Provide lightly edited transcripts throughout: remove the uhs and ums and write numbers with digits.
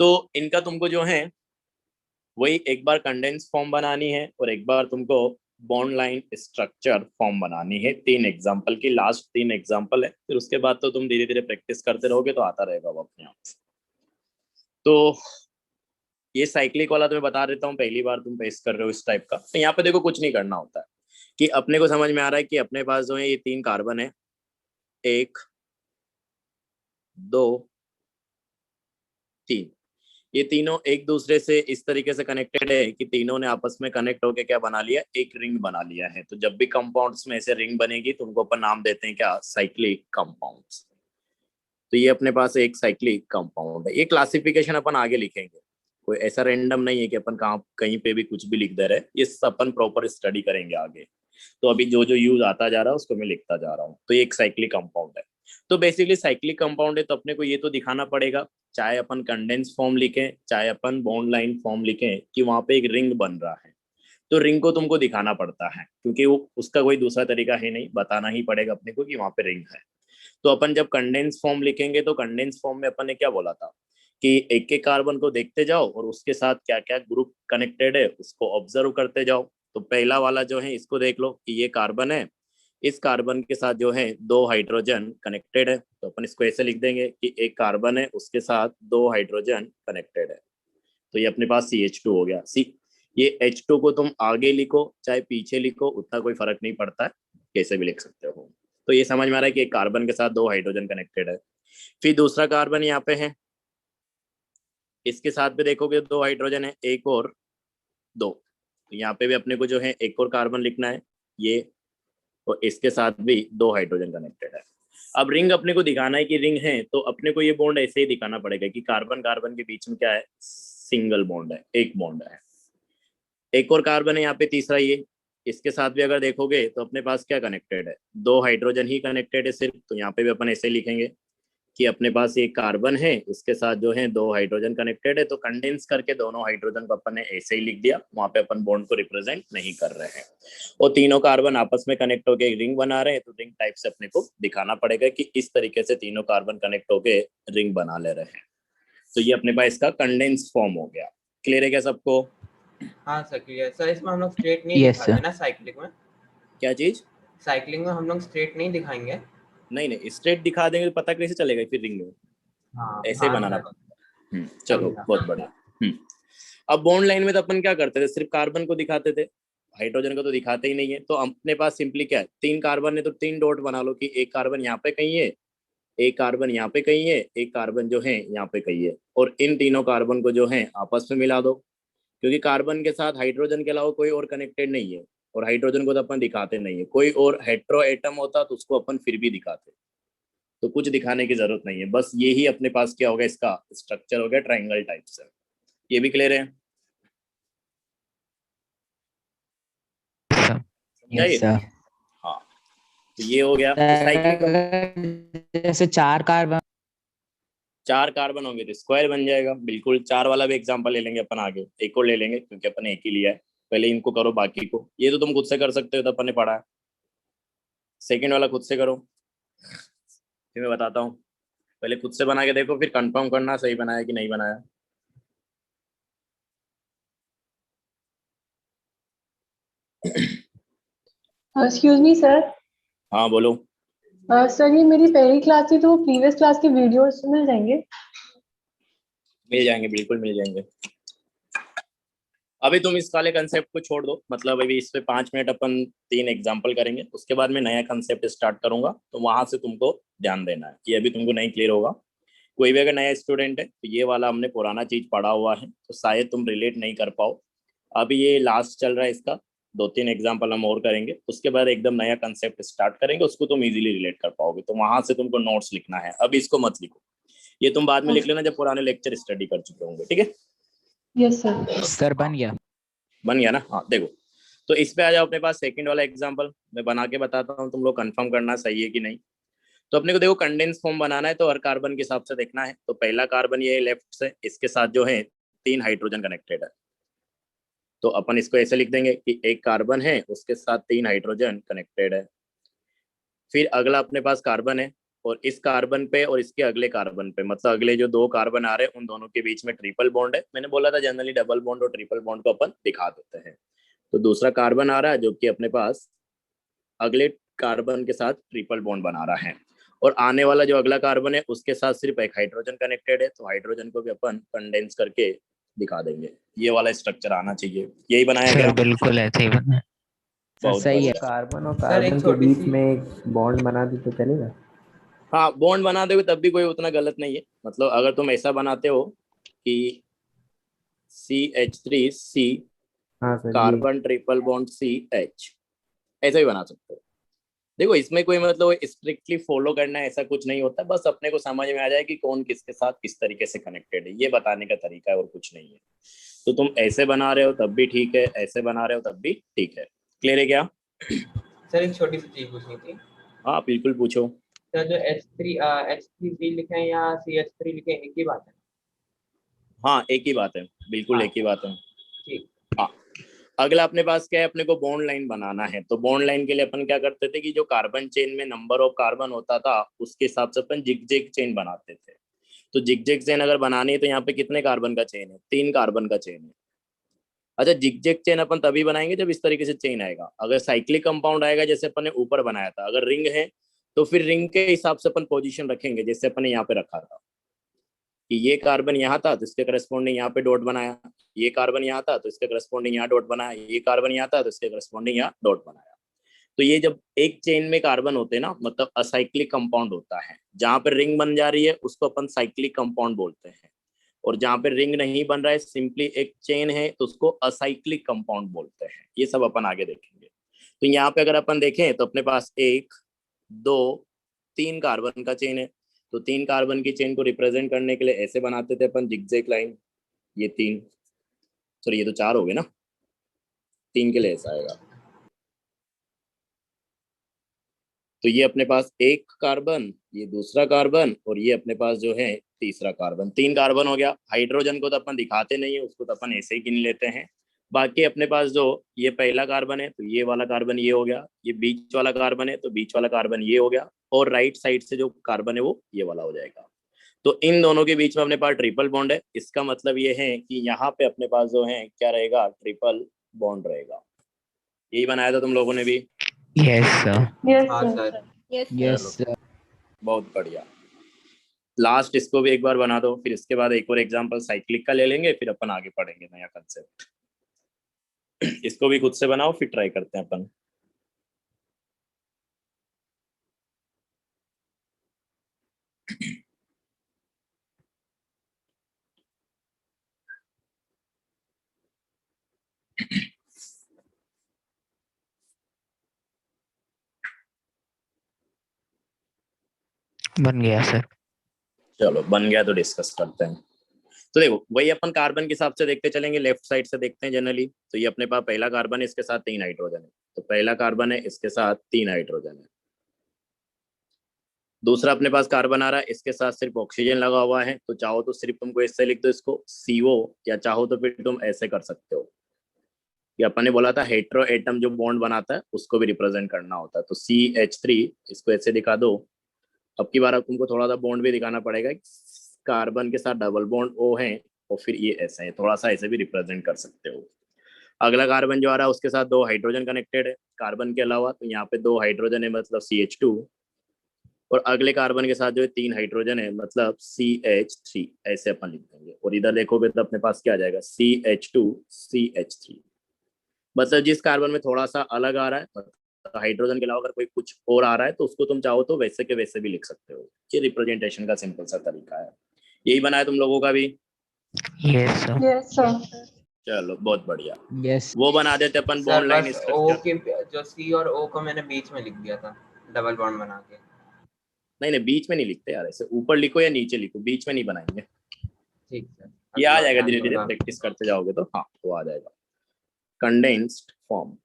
तो इनका तुमको जो है वही एक बार कंडेंस फॉर्म बनानी है और एक बार तुमको बॉन्ड लाइन स्ट्रक्चर फॉर्म बनानी है। 3 एग्जाम्पल की, लास्ट 3 एग्जाम्पल है, फिर उसके बाद तो तुम धीरे धीरे प्रैक्टिस करते रहोगे तो आता रहेगा वो अपने आप। तो ये साइक्लिक वाला तुम्हें बता देता हूँ, पहली बार तुम फेस कर रहे हो इस टाइप का। तो यहाँ पे देखो कुछ नहीं करना होता है कि अपने को समझ में आ रहा है कि अपने पास जो है ये 3 कार्बन है, 1 2 3। ये तीनों एक दूसरे से इस तरीके से कनेक्टेड है कि तीनों ने आपस में कनेक्ट होकर क्या बना लिया, एक रिंग बना लिया है। तो जब भी कंपाउंड्स में ऐसे रिंग बनेगी तो उनको अपन नाम देते हैं क्या, साइक्लिक कंपाउंड्स। तो ये अपने पास एक साइक्लिक कंपाउंड है। ये क्लासिफिकेशन अपन आगे लिखेंगे, कोई ऐसा रैंडम नहीं है कि अपन कहाँ कहीं पे भी कुछ भी लिख दे रहे हैं, ये अपन प्रॉपर स्टडी करेंगे आगे। तो अभी जो जो यूज आता जा रहा है उसको मैं लिखता जा रहा हूँ। तो ये एक साइक्लिक कंपाउंड है। तो बेसिकली साइक्लिक कंपाउंड है तो अपने को ये तो दिखाना पड़ेगा, चाहे अपन कंडेंस फॉर्म लिखें चाहे अपन बॉन्ड लाइन फॉर्म लिखें, कि वहां पे एक रिंग बन रहा है। तो रिंग को तुमको दिखाना पड़ता है क्योंकि वो उसका कोई दूसरा तरीका है नहीं, बताना ही पड़ेगा अपने को कि वहां पे रिंग है। तो अपन जब कंडेंस फॉर्म लिखेंगे तो कंडेंस फॉर्म में अपन ने क्या बोला था कि एक एक कार्बन को देखते जाओ और उसके साथ क्या क्या ग्रुप कनेक्टेड है उसको ऑब्जर्व करते जाओ। तो पहला वाला जो है इसको देख लो कि ये कार्बन है, इस कार्बन के साथ जो है 2 हाइड्रोजन कनेक्टेड है। तो अपन इसको ऐसे लिख देंगे कि एक कार्बन है उसके साथ 2 हाइड्रोजन कनेक्टेड है। तो ये अपने पास CH2 हो गया। ये H2 को तुम आगे लिखो चाहे पीछे लिखो उतना कोई फर्क नहीं पड़ता है, कैसे भी लिख सकते हो। तो ये समझ में आ रहा है कि एक कार्बन के साथ 2 हाइड्रोजन कनेक्टेड है। फिर दूसरा कार्बन यहाँ पे है, इसके साथ भी देखोगे 2 हाइड्रोजन है, एक और 2। तो यहाँ पे भी अपने को जो है एक और कार्बन लिखना है ये, और इसके साथ भी 2 हाइड्रोजन कनेक्टेड है। अब रिंग अपने को दिखाना है कि रिंग है, तो अपने को ये बॉन्ड ऐसे ही दिखाना पड़ेगा कि कार्बन कार्बन के बीच में क्या है, सिंगल बॉन्ड है, एक बॉन्ड है। एक और कार्बन है यहाँ पे तीसरा, ये इसके साथ भी अगर देखोगे तो अपने पास क्या कनेक्टेड है, 2 हाइड्रोजन ही कनेक्टेड है सिर्फ। तो यहाँ पे भी अपन ऐसे लिखेंगे कि अपने पास एक कार्बन है इसके साथ जो है 2 हाइड्रोजन कनेक्टेड है। तो कंडेंस करके दोनों हाइड्रोजन को अपन ने ऐसे ही लिख दिया, वहां पे अपन बॉन्ड को रिप्रेजेंट नहीं कर रहे हैं। और तीनों कार्बन आपस में कनेक्ट होके रिंग बना रहे हैं, तो रिंग टाइप से अपने को दिखाना पड़ेगा कि इस तरीके से तीनों कार्बन कनेक्ट होके रिंग बना ले रहे हैं। तो ये अपने पास इसका कंडेंस फॉर्म हो गया। क्लियर है क्या सबको? हाँ सर क्लियर सर। इसमें हम लोग स्ट्रेट नहीं यस दिखाते सर। ना साइक्लिक में? क्या चीज? साइक्लिंग में हम लोग स्ट्रेट नहीं दिखाएंगे। नहीं नहीं, स्ट्रेट दिखा देंगे तो पता कैसे चलेगा फिर रिंग में, हाँ ऐसे ही हाँ बनाना सर पड़ता है। चलो समझा। बहुत बढ़िया। अब बॉन्ड लाइन में तो अपन क्या करते थे, सिर्फ कार्बन को दिखाते थे, हाइड्रोजन को तो दिखाते ही नहीं है। तो अपने पास सिंपली क्या है, 3 कार्बन है तो 3 डॉट बना लो कि एक कार्बन यहाँ पे कहीं है, एक कार्बन यहाँ पे कहीं है, एक कार्बन जो है यहाँ पे कहीं है। और इन तीनों कार्बन को जो है आपस में मिला दो, क्योंकि कार्बन के साथ हाइड्रोजन के अलावा कोई और कनेक्टेड नहीं है, और हाइड्रोजन को तो अपन दिखाते नहीं है। कोई और हेट्रो एटम होता तो उसको अपन फिर भी दिखाते। तो कुछ दिखाने की जरूरत नहीं है, बस ये ही अपने पास क्या होगा, इसका स्ट्रक्चर हो गया ट्राइंगल टाइप से। ये भी क्लियर है? यस समझाइए। सर। हाँ, तो ये हो गया। तो साइक्लिक जैसे 4 कार्बन। 4 कार्बन होंगे तो स्क्वायर बन जाएगा। बिल्कुल, 4 वाला भी एग्जांपल ले लेंगे अपन आगे, एक और ले लेंगे क्योंकि अपन एक ही लिया है। पहले इनको करो, बाकी को ये तो तुम खुद से कर सकते हो, तो अपन ने पढ़ा है। सेकंड वाला खुद से करो, फिर मैं बताता हूँ। पहले खुद से बना के देखो, फिर कंफर्म करना सही बनाया कि नहीं बनाया। Excuse me sir. हाँ बोलो। सर ये मेरी पहली क्लास थी तो प्रीवियस क्लास के वीडियोस मिल जाएंगे? मिल जाएंगे, बिल्कुल मिल जाएंगे। अभी तुम इस वाले कंसेप्ट को छोड़ दो, मतलब अभी इस पे 5 मिनट अपन 3 एग्जाम्पल करेंगे, उसके बाद मैं नया कंसेप्ट स्टार्ट करूंगा। तो वहां से तुमको ध्यान देना है, ये अभी तुमको नहीं क्लियर होगा। कोई भी अगर नया स्टूडेंट है तो ये वाला हमने पुराना चीज पढ़ा हुआ है, तो शायद तुम रिलेट नहीं कर पाओ। अभी ये लास्ट चल रहा है इसका, 2-3 एग्जाम्पल हम और करेंगे, उसके बाद एकदम नया कंसेप्ट स्टार्ट करेंगे, उसको तुम इजीली रिलेट कर पाओगे। तो वहां से तुमको नोट्स लिखना है, अब इसको मत लिखो, ये तुम बाद में लिख लेना जब पुराने लेक्चर स्टडी कर चुके होंगे। ठीक है? Yes sir. सर बन गया। बन गया ना? हाँ देखो, तो इस पे आ जाओ अपने पास। सेकंड वाला एग्जांपल मैं बना के बताता हूँ, तुम लोग कंफर्म करना सही है कि नहीं। तो अपने को देखो कंडेंस फॉर्म बनाना है, तो हर कार्बन के हिसाब से देखना है। तो पहला कार्बन ये लेफ्ट से, इसके साथ जो है 3 हाइड्रोजन कनेक्टेड है। तो अपन इसको ऐसे लिख देंगे कि एक कार्बन है उसके साथ 3 हाइड्रोजन कनेक्टेड है। फिर अगला अपने पास कार्बन है और इस कार्बन पे और इसके अगले कार्बन पे, मतलब अगले जो 2 कार्बन आ रहे हैं उन दोनों के बीच में ट्रिपल बॉन्ड है। मैंने बोला था जनरली डबल बॉन्ड और ट्रिपल बॉन्ड को अपन दिखा देते हैं। तो दूसरा कार्बन आ रहा है जो कि अपने पास अगले कार्बन के साथ ट्रिपल बॉन्ड बना रहा है, और आने वाला जो अगला कार्बन है उसके साथ सिर्फ एक हाइड्रोजन कनेक्टेड है, तो हाइड्रोजन को भी अपन कंडेंस करके दिखा देंगे। ये वाला स्ट्रक्चर आना चाहिए। यही बनाया सर गया। बिल्कुल ऐसे ही बना है। बहुत सही है। बढ़िया। कार्बन और सर, एक कार्बन के छोटी बीच सी- में एक बॉन्ड बना दी तो चलेगा? हाँ, बॉन्ड बनाते हुए तब भी कोई उतना गलत नहीं है। मतलब अगर तुम ऐसा बनाते हो कि CH3C हाँ सर, ये कार्बन ट्रिपल बॉन्ड CH, ऐसा भी बना सकते हो। देखो इसमें कोई मतलब स्ट्रिक्टली फॉलो करना है ऐसा कुछ नहीं होता, बस अपने को समझ में आ जाए कि कौन किसके साथ किस तरीके से कनेक्टेड है, ये बताने का तरीका है और कुछ नहीं है। तो तुम ऐसे बना रहे हो तब भी ठीक है, ऐसे बना रहे हो तब भी ठीक है। क्लियर है क्या? सर, एक छोटी सी चीज पूछनी थी। हाँ बिल्कुल पूछो। सर, जो H3C लिखे हैं या CH3 लिखे हैं, एक ही बात है? हाँ एक ही बात है, बिल्कुल हाँ। एक ही बात है। ठीक। हाँ, अगला अपने पास क्या है, अपने को बॉन्ड लाइन बनाना है। तो बॉन्ड लाइन के लिए अपन क्या करते थे कि जो कार्बन चेन में नंबर ऑफ कार्बन होता था उसके हिसाब से अपन जिगजैग चेन बनाते थे। तो जिगजैग चेन अगर बनानी है तो यहाँ पे कितने कार्बन का चेन है? 3 कार्बन का चेन है। अच्छा, जिगजैग चेन अपन तभी बनाएंगे जब इस तरीके से चेन आएगा। अगर साइक्लिक कंपाउंड आएगा जैसे अपन ने ऊपर बनाया था, अगर रिंग है तो फिर रिंग के हिसाब से अपन पोजीशन रखेंगे, जैसे अपन ने यहाँ पे रखा था कि ये कार्बन यहाँ था तो इसके करस्पॉन्डिंग यहाँ पे डॉट बनाया, ये कार्बन यहाँ था तो इसके करस्पॉन्डिंग यहाँ डॉट बनाया, ये कार्बन यहाँ था तो इसके करस्पॉन्डिंग यहाँ डॉट बनाया। तो ये जब एक चेन में कार्बन होते हैं ना, मतलब असाइक्लिक कंपाउंड होता है। जहां पर रिंग बन जा रही है उसको अपन साइक्लिक कंपाउंड बोलते हैं, और जहां पर रिंग नहीं बन रहा है, सिंपली एक चेन है, तो उसको असाइक्लिक कंपाउंड बोलते हैं। ये सब अपन आगे देखेंगे। तो यहाँ पे अगर अपन देखें तो अपने पास 1 2 3 कार्बन का चेन है। तो 3 कार्बन की चेन को रिप्रेजेंट करने के लिए ऐसे बनाते थे अपन जिगजैग लाइन। ये 3, सॉरी ये तो 4 हो गए ना, 3 के लिए ऐसा आएगा। तो ये अपने पास एक कार्बन, ये दूसरा कार्बन, और ये अपने पास जो है तीसरा कार्बन। 3 कार्बन हो गया। हाइड्रोजन को तो अपन दिखाते नहीं है, उसको तो अपन ऐसे ही गिन लेते हैं। बाकी अपने पास जो ये पहला कार्बन है तो ये वाला कार्बन ये हो गया, ये बीच वाला कार्बन है तो बीच वाला कार्बन ये हो गया, और राइट साइड से जो कार्बन है वो ये वाला हो जाएगा। तो इन दोनों के बीच में अपने पास ट्रिपल बॉन्ड है। इसका मतलब ये है कि यहाँ पे अपने पास जो है क्या रहेगा, ट्रिपल बॉन्ड रहेगा। यही बनाया था तुम लोगों ने भी। Yes sir. यस हाँ सर। सर। यस बहुत बढ़िया। लास्ट इसको भी एक बार बना दो, फिर इसके बाद एक और एग्जांपल साइक्लिक का ले लेंगे, फिर अपन आगे पढ़ेंगे नया कंसेप्ट। इसको भी खुद से बनाओ, फिर ट्राई करते हैं अपन। बन गया सर। चलो बन गया तो डिस्कस करते हैं। तो देखो वही अपन कार्बन के हिसाब से देखते चलेंगे, लेफ्ट साइड से देखते हैं जनरली। तो ये अपने पास पहला कार्बन है, इसके साथ 3 हाइड्रोजन है। तो पहला कार्बन है, इसके साथ 3 हाइड्रोजन है। दूसरा अपने पास कार्बन आ रहा है, इसके साथ सिर्फ ऑक्सीजन लगा हुआ है। तो चाहो तो सिर्फ तुमको इससे लिख दो इसको CO, या चाहो तो फिर तुम ऐसे कर सकते हो। ये अपन ने बोला था हेट्रो एटम जो बॉन्ड बनाता है उसको भी रिप्रेजेंट करना होता है। तो CH3 इसको ऐसे दिखा दो। अब की बार अब तुमको थोड़ा सा बॉन्ड भी दिखाना पड़ेगा। कार्बन के साथ डबल बॉन्ड O है, और फिर ये ऐसे है, थोड़ा सा ऐसे भी रिप्रेजेंट कर सकते हो। अगला कार्बन जो आ रहा है उसके साथ 2 हाइड्रोजन कनेक्टेड है कार्बन के अलावा, तो यहाँ पे 2 हाइड्रोजन है मतलब CH2, और अगले कार्बन के साथ जो है 3 हाइड्रोजन है मतलब CH3, ऐसे अपन लिख देंगे। और इधर देखोगे तो अपने पास क्या आ जाएगा, CH2 CH3। मतलब जिस कार्बन में थोड़ा सा अलग आ रहा है, मतलब हाइड्रोजन के अलावा अगर कोई कुछ और आ रहा है तो उसको तुम चाहो तो वैसे के वैसे भी लिख सकते हो। ये रिप्रेजेंटेशन का सिंपल सा तरीका है। यही बनाया तुम लोगों का भी। Yes sir. Yes sir. चलो बहुत बढ़िया। यस वो बना देते अपन सर बॉन्ड लाइन बस O स्ट्रक्चर। के जो C और O को मैंने बीच में लिख दिया था, डबल बॉन्ड बना के। नहीं नहीं, बीच में नहीं लिखते यार, ऐसे ऊपर लिखो या नीचे लिखो, बीच में नहीं बनाएंगे। ठीक सर। ये आ अगला जाएगा ध्यान धीरे धीरे, दूंगा। प्रैक्टिस करते जाओगे तो हाँ वो आ जाएगा। कंडेंस्ड फॉर्म,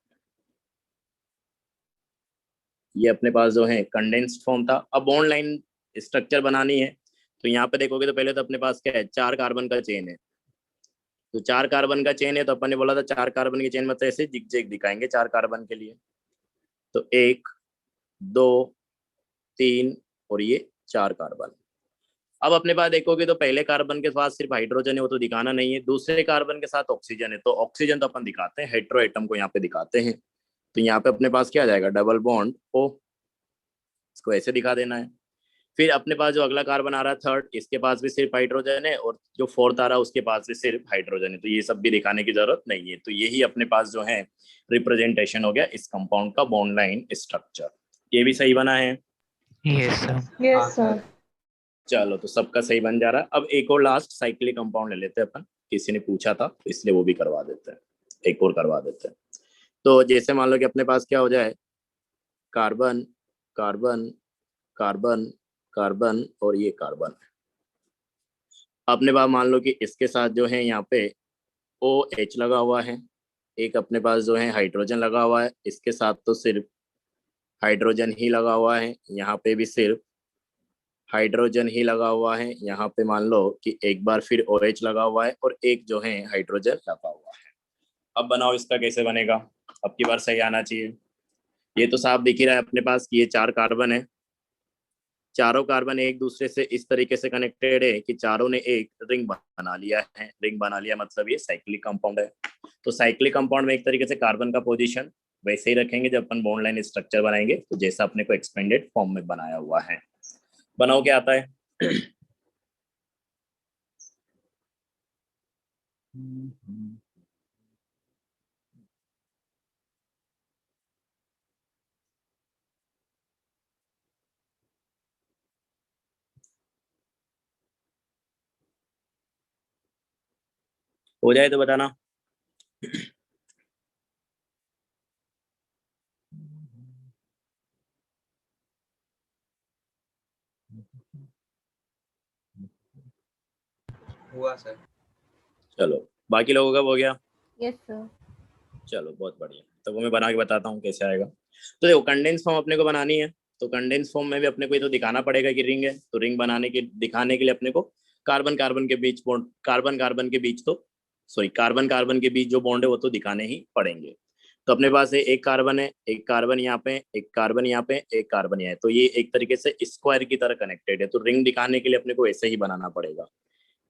ये अपने पास जो है कंडेंस्ड फॉर्म था। अब बॉन्ड लाइन स्ट्रक्चर बनानी है। तो यहाँ पे देखोगे तो पहले तो अपने पास क्या है, 4 कार्बन का चेन है। तो 4 कार्बन का चेन है तो अपन ने बोला था 4 कार्बन की चेन मतलब ऐसे जिगजैग दिखाएंगे 4 कार्बन के लिए। तो 1 2 3 और ये 4 कार्बन। अब अपने पास देखोगे तो पहले कार्बन के पास सिर्फ हाइड्रोजन है, वो तो दिखाना नहीं है। दूसरे कार्बन के साथ ऑक्सीजन है, तो ऑक्सीजन तो अपन दिखाते हैं, हेटेरो एटम को यहाँ पे दिखाते हैं। तो यहाँ पे अपने पास क्या आ जाएगा, डबल बॉन्ड O, इसको ऐसे दिखा देना है। फिर अपने पास जो अगला कार्बन आ रहा है थर्ड, इसके पास भी सिर्फ हाइड्रोजन है, और जो फोर्थ आ रहा है उसके पास भी सिर्फ हाइड्रोजन है, तो ये सब भी दिखाने की जरूरत नहीं है। तो यही अपने पास जो है रिप्रेजेंटेशन हो गया इस कंपाउंड का बॉन्ड लाइन स्ट्रक्चर। ये भी सही बना है? Yes, sir. Yes sir. चलो, तो सबका सही बन जा रहा है। अब एक और लास्ट साइक्लिक कंपाउंड ले लेते हैं अपन, किसी ने पूछा था तो इसलिए वो भी करवा देते हैं, एक और करवा देते हैं। तो जैसे मान लो कि अपने पास क्या हो जाए, कार्बन कार्बन कार्बन कार्बन और ये कार्बन। अपने पास मान लो कि इसके साथ जो है यहाँ पे OH लगा हुआ है, एक अपने पास जो है हाइड्रोजन लगा हुआ है, इसके साथ तो सिर्फ हाइड्रोजन ही लगा हुआ है, यहाँ पे भी सिर्फ हाइड्रोजन ही लगा हुआ है, यहाँ पे मान लो कि एक बार फिर OH लगा हुआ है और एक जो है हाइड्रोजन लगा हुआ है। अब बनाओ इसका कैसे बनेगा, अब की बार सही आना चाहिए। ये तो साफ दिख ही रहा है अपने पास कि ये 4 कार्बन है, चारों कार्बन एक दूसरे से इस तरीके से कनेक्टेड है कि चारों ने एक रिंग बना लिया है। रिंग बना लिया मतलब ये साइक्लिक कंपाउंड है। तो साइक्लिक कंपाउंड में एक तरीके से कार्बन का पोजीशन वैसे ही रखेंगे जब अपन बॉन्ड लाइन स्ट्रक्चर बनाएंगे, तो जैसा अपने को एक्सपेंडेड फॉर्म में बनाया हुआ है। बनाओ क्या आता है? हो जाए तो बताना। हुआ सर। चलो, बाकी लोगों का हो गया? Yes sir. चलो, बहुत बढ़िया। तो वो मैं बना के बताता हूँ कैसे आएगा। तो देखो, कंडेंस फॉर्म अपने को बनानी है, तो कंडेंस फॉर्म में भी अपने को ये तो दिखाना पड़ेगा कि रिंग है। तो रिंग बनाने के दिखाने के लिए अपने को कार्बन कार्बन के बीच बॉन्ड, कार्बन कार्बन के बीच तो सॉरी कार्बन कार्बन के बीच जो बॉन्ड है वो तो दिखाने ही पड़ेंगे। तो अपने पास है एक कार्बन है, एक कार्बन यहाँ पे, एक कार्बन यहाँ पे, एक कार्बन यहाँ है, तो ये एक तरीके से स्क्वायर की तरह कनेक्टेड है। तो रिंग दिखाने के लिए अपने को ऐसे ही बनाना पड़ेगा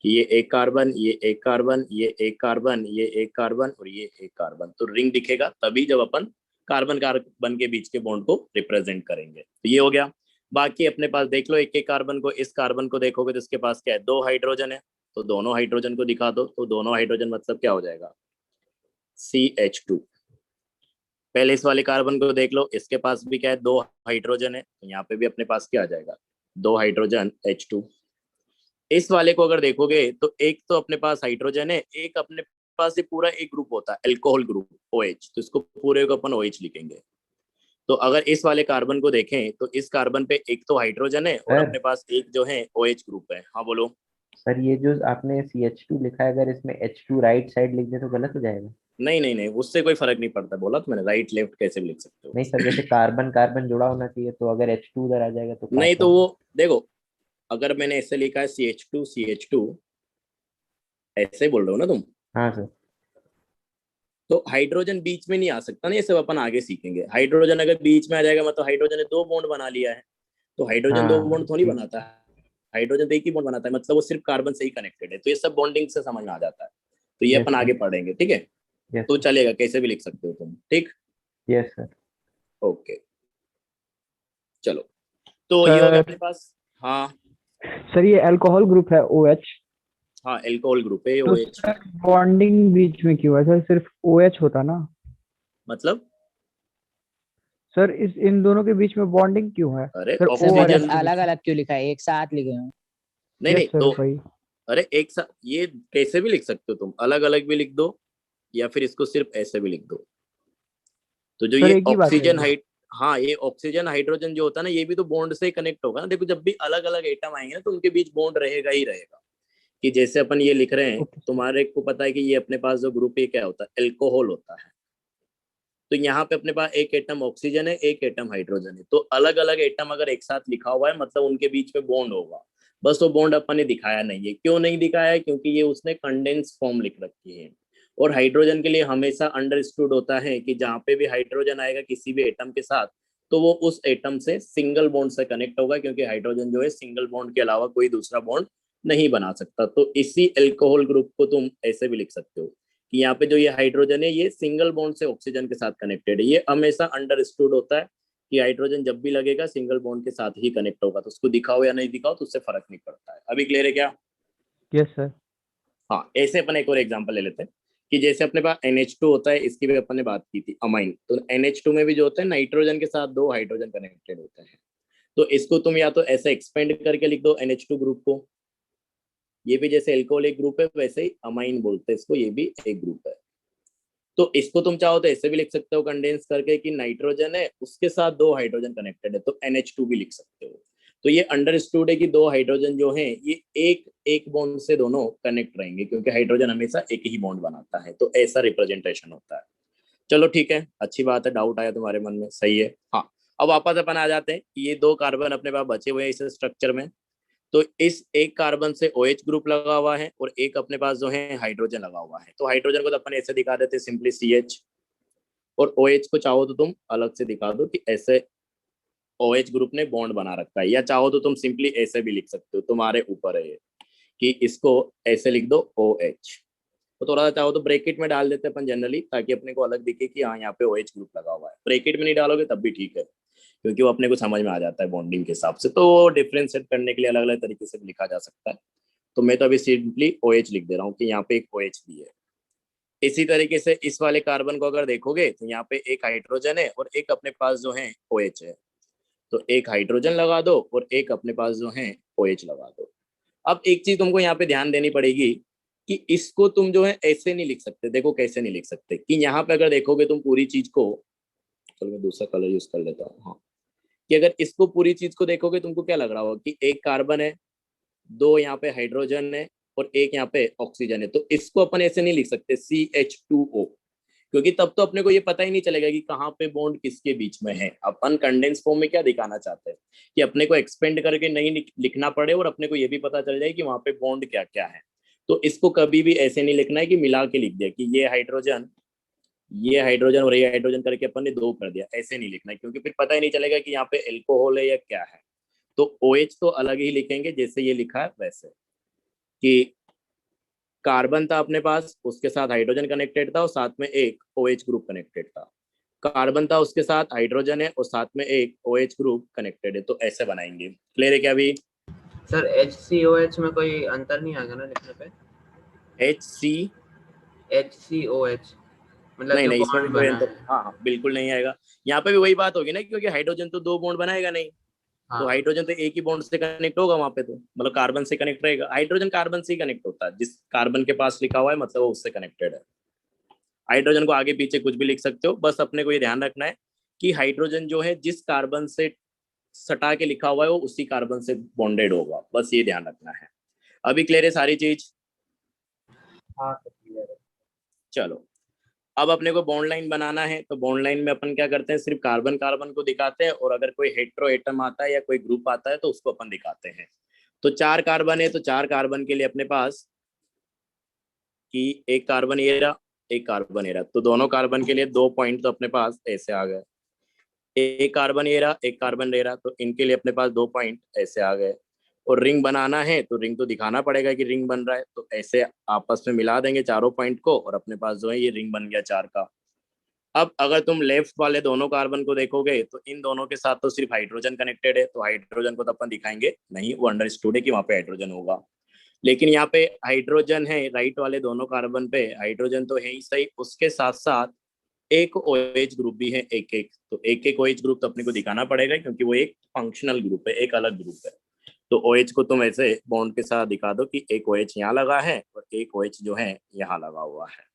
कि ये एक कार्बन, ये एक कार्बन, ये एक कार्बन, ये एक कार्बन और ये एक कार्बन। तो रिंग दिखेगा तभी जब अपन कार्बन कार्बन के बीच के बॉन्ड को रिप्रेजेंट करेंगे। तो ये हो गया। बाकी अपने पास देख लो, एक एक कार्बन को, इस कार्बन को देखोगे तो इसके पास क्या है, 2 हाइड्रोजन है, तो दोनों हाइड्रोजन को दिखा दो। तो दोनों हाइड्रोजन मतलब क्या हो जाएगा, CH2। पहले इस वाले कार्बन को देख लो, इसके पास भी क्या है, 2 हाइड्रोजन है, तो यहाँ पे भी अपने पास क्या आ जाएगा, 2 हाइड्रोजन H2। इस वाले को अगर देखोगे तो एक तो अपने पास हाइड्रोजन है, एक अपने पास ये पूरा एक ग्रुप होता है अल्कोहल ग्रुप OH, तो इसको पूरे को अपन OH लिखेंगे। तो अगर इस वाले कार्बन को देखें तो इस कार्बन पे एक तो हाइड्रोजन है और सर। अपने पास एक जो है OH ग्रुप है। हाँ बोलो। सर ये जो आपने CH2 लिखा है, अगर इसमें H2 राइट साइड लिख दे तो गलत हो जाएगा? नहीं नहीं नहीं, उससे कोई फर्क नहीं पड़ता, बोला तो मैंने, राइट लेफ्ट कैसे भी लिख सकते हो। नहीं सर, जैसे कार्बन कार्बन जुड़ा होना चाहिए, तो अगर H2 उधर आ जाएगा तो नहीं, तो कार्बन। वो देखो, अगर मैंने ऐसे लिखा है CH2 CH2, ऐसे बोल रहे हो ना तुम, हाँ सर। तो हाइड्रोजन बीच में नहीं आ सकता ना, ये सब अपन आगे सीखेंगे। हाइड्रोजन अगर बीच में आ जाएगा मतलब हाइड्रोजन ने 2 बॉन्ड बना लिया है, तो हाइड्रोजन 2 हाँ बॉन्ड थोड़ी ठीक। बनाता है, हाइड्रोजन तो एक ही बॉन्ड बनाता है, मतलब वो सिर्फ कार्बन से ही कनेक्टेड है। तो ये सब बॉन्डिंग से समझ में आ जाता है, तो ये यस अपन सर। आगे पढ़ेंगे, ठीक है। यस तो सर। चलेगा, कैसे भी लिख सकते हो तुम, ठीक। Yes sir. ओके, चलो, तो ये हो गया सर अपने पास। हाँ सर ये अल्कोहल ग्रुप है OH, हाँ, एल्कोहल ग्रुप है तो OH। सर बॉन्डिंग बीच में क्यों है सर? सिर्फ OH होता ना मतलब सर, इन दोनों के बीच में बॉन्डिंग क्यों है अरे सर? सर O और ऑक्सीजन, H के अलग बीच में? अलग क्यों लिखा है, एक साथ लिखे हैं। नहीं नहीं, यस सर तो भाई। अरे एक साथ ये कैसे भी लिख सकते हो तुम, अलग अलग भी लिख दो या फिर इसको सिर्फ ऐसे भी लिख दो। तो जो सर ये एक ही बात है ऑक्सीजन ये। हाइड हाँ, ये ऑक्सीजन हाइड्रोजन जो होता है ना, ये भी तो बॉन्ड से कनेक्ट होगा ना। देखो, जब भी अलग अलग एटम आएंगे ना तो उनके बीच बॉन्ड रहेगा ही रहेगा। कि जैसे अपन ये लिख रहे हैं, ओके सर। तुम्हारे को पता है कि ये अपने पास जो ग्रुप है क्या होता है, एल्कोहल होता है। तो यहाँ पे अपने पास एक एटम ऑक्सीजन है, एक एटम हाइड्रोजन है, तो अलग अलग एटम अगर एक साथ लिखा हुआ है मतलब उनके बीच में बॉन्ड होगा। बस वो बॉन्ड अपन ने दिखाया नहीं है। क्यों नहीं दिखाया है? क्योंकि ये उसने कंडेंस फॉर्म लिख रखी है। और हाइड्रोजन के लिए हमेशा अंडरस्टूड होता है कि जहाँ पे भी हाइड्रोजन आएगा किसी भी एटम के साथ, तो वो उस एटम से सिंगल बॉन्ड से कनेक्ट होगा, क्योंकि हाइड्रोजन जो है सिंगल बॉन्ड के अलावा कोई दूसरा बॉन्ड नहीं बना सकता। तो इसी अल्कोहल ग्रुप को तुम ऐसे भी लिख सकते हो कि यहाँ पे जो ये हाइड्रोजन है ये सिंगल बॉन्ड से ऑक्सीजन के साथ कनेक्टेड है। ये हमेशा अंडरस्टूड होता है कि हाइड्रोजन जब भी लगेगा सिंगल बॉन्ड के साथ ही कनेक्ट होगा, तो उसको दिखाओ या नहीं दिखाओ तो उससे फर्क नहीं पड़ता है। अभी क्लियर है क्या? Yes sir. हाँ, ऐसे अपन एक और एग्जांपल ले लेते हैं कि जैसे अपने पास NH2 होता है, इसकी भी अपन ने बात की थी अमाइन। तो NH2 में भी जो होता है नाइट्रोजन के साथ 2 हाइड्रोजन कनेक्टेड होते हैं। तो इसको तुम या तो ऐसे एक्सपेंड करके लिख दो NH2 ग्रुप को, ये भी जैसे एल्कोहल एक ग्रुप है वैसे ही अमाइन बोलते हैं इसको, ये भी एक ग्रुप है। तो इसको तुम चाहो तो ऐसे भी लिख सकते हो कंडेंस करके कि नाइट्रोजन है उसके साथ 2 हाइड्रोजन कनेक्टेड है, तो NH2 भी लिख सकते हो। तो ये अंडरस्टूड है कि 2 हाइड्रोजन जो हैं ये एक बॉन्ड से दोनों कनेक्ट रहेंगे, क्योंकि हाइड्रोजन हमेशा एक ही बॉन्ड बनाता है। तो ऐसा रिप्रेजेंटेशन होता है। चलो ठीक है, अच्छी बात है, डाउट आया तुम्हारे मन में, सही है। हाँ, अब वापस अपन आ जाते हैं कि ये 2 कार्बन अपने पास बचे हुए हैं इस स्ट्रक्चर में। तो इस एक कार्बन से OH ग्रुप लगा हुआ है और एक अपने पास जो है हाइड्रोजन लगा हुआ है। तो हाइड्रोजन को तो अपन ऐसे दिखा देते सिंपली CH, और OH को चाहो तो तुम अलग से दिखा दो कि ऐसे OH ग्रुप ने बॉन्ड बना रखा है, या चाहो तो तुम सिंपली ऐसे भी लिख सकते हो, तुम्हारे ऊपर है ये कि इसको ऐसे लिख दो OH। तो थोड़ा सा चाहो तो ब्रैकेट में डाल देते हैं अपन जनरली, ताकि अपने को अलग दिखे कि हाँ यहाँ पे OH ग्रुप लगा हुआ है। ब्रैकेट में नहीं डालोगे तब भी ठीक है, क्योंकि वो अपने को समझ में आ जाता है बॉन्डिंग के हिसाब से। तो डिफ्रेंशिएट करने के लिए अलग अलग तरीके से भी लिखा जा सकता है। तो मैं तो अभी सिंपली OH लिख दे रहा हूँ कि यहाँ पे एक OH भी है। इसी तरीके से इस वाले कार्बन को अगर देखोगे तो यहाँ पे एक हाइड्रोजन है और एक अपने पास जो है OH है। तो एक हाइड्रोजन लगा दो और एक अपने पास जो है OH लगा दो। अब एक चीज तुमको यहाँ पे ध्यान देनी पड़ेगी कि इसको तुम जो है ऐसे नहीं लिख सकते। देखो कैसे नहीं लिख सकते कि यहाँ पे अगर देखोगे तुम पूरी चीज को, चलो मैं दूसरा कलर यूज कर लेता हूँ। हाँ, कि अगर इसको पूरी चीज को देखोगे तुमको क्या लग रहा होगा कि एक कार्बन है, 2 यहाँ पे हाइड्रोजन है और एक यहाँ पे ऑक्सीजन है। तो इसको अपन ऐसे नहीं लिख सकते CH2O, क्योंकि तब तो अपने को ये पता ही नहीं चलेगा कि कहाँ पे बॉन्ड किसके बीच में है। अपन कंडेंस फॉर्म में क्या दिखाना चाहते हैं कि अपने को एक्सपेंड करके नहीं लिखना पड़े और अपने को ये भी पता चल जाए कि वहां पे बॉन्ड क्या क्या है। तो इसको कभी भी ऐसे नहीं लिखना है कि मिला के लिख दिया कि ये हाइड्रोजन और ये हाइड्रोजन करके अपन ने 2 कर दिया, ऐसे नहीं लिखना है, क्योंकि फिर पता ही नहीं चलेगा कि यहाँ पे एल्कोहल है या क्या है। तो OH तो अलग ही लिखेंगे जैसे ये लिखा है वैसे, कि कार्बन था अपने पास, उसके साथ हाइड्रोजन कनेक्टेड था और साथ में एक OH ग्रुप कनेक्टेड था। कार्बन था उसके साथ हाइड्रोजन है और साथ में एक OH ग्रुप कनेक्टेड है। तो ऐसे बनाएंगे। क्लियर है क्या अभी? सर HCOH में कोई अंतर नहीं आएगा ना लिखने पे? HCOH मतलब नहीं जो नहीं, इसमें भी बॉन्ड कोई बना अंतर, है। हाँ हाँ बिल्कुल नहीं आएगा। यहाँ पे भी वही बात होगी ना, क्योंकि हाइड्रोजन तो 2 बॉन्ड बनाएगा नहीं। तो हाँ हाइड्रोजन तो एक ही बॉन्ड से कनेक्ट होगा वहां पे, तो मतलब कार्बन से कनेक्ट रहेगा। हाइड्रोजन कार्बन से ही कनेक्ट होता है, जिस कार्बन के पास लिखा हुआ है मतलब वो उससे कनेक्टेड है। हाइड्रोजन को आगे पीछे कुछ भी लिख सकते हो, बस अपने को ये ध्यान रखना है कि हाइड्रोजन जो है जिस कार्बन से सटा के लिखा हुआ है वो उसी कार्बन से बॉन्डेड होगा, बस ये ध्यान रखना है। अभी क्लियर है सारी चीज? हाँ सर, clear है। चलो, अब अपने को बॉन्ड लाइन बनाना है। तो बॉन्ड लाइन में अपन क्या करते हैं, सिर्फ कार्बन कार्बन को दिखाते हैं, और अगर कोई हेट्रो एटम आता है या कोई ग्रुप आता है तो उसको अपन दिखाते हैं। तो 4 कार्बन है, तो 4 कार्बन के लिए अपने पास कि एक कार्बन ये रहा, एक कार्बन ये रहा, तो दोनों कार्बन के लिए 2 पॉइंट तो अपने पास ऐसे आ गए। एक कार्बन ये रहा, एक कार्बन ये रहा, तो इनके लिए अपने पास 2 पॉइंट ऐसे आ गए। और रिंग बनाना है तो रिंग तो दिखाना पड़ेगा कि रिंग बन रहा है, तो ऐसे आपस में मिला देंगे चारों पॉइंट को और अपने पास जो है ये रिंग बन गया 4 का। अब अगर तुम लेफ्ट वाले दोनों कार्बन को देखोगे तो इन दोनों के साथ तो सिर्फ हाइड्रोजन कनेक्टेड है, तो हाइड्रोजन को तो अपन दिखाएंगे नहीं, वो अंडरस्टूड है कि वहां पे हाइड्रोजन होगा। लेकिन यहाँ पे हाइड्रोजन है राइट वाले दोनों कार्बन पे, हाइड्रोजन तो है ही सही, उसके साथ साथ एक OH ग्रुप भी है, एक एक, तो एक एक OH ग्रुप तो अपने को दिखाना पड़ेगा, क्योंकि वो एक फंक्शनल ग्रुप है, एक अलग ग्रुप है। तो OH को तुम ऐसे बॉन्ड के साथ दिखा दो कि एक OH यहाँ लगा है और एक OH जो है यहाँ लगा हुआ है,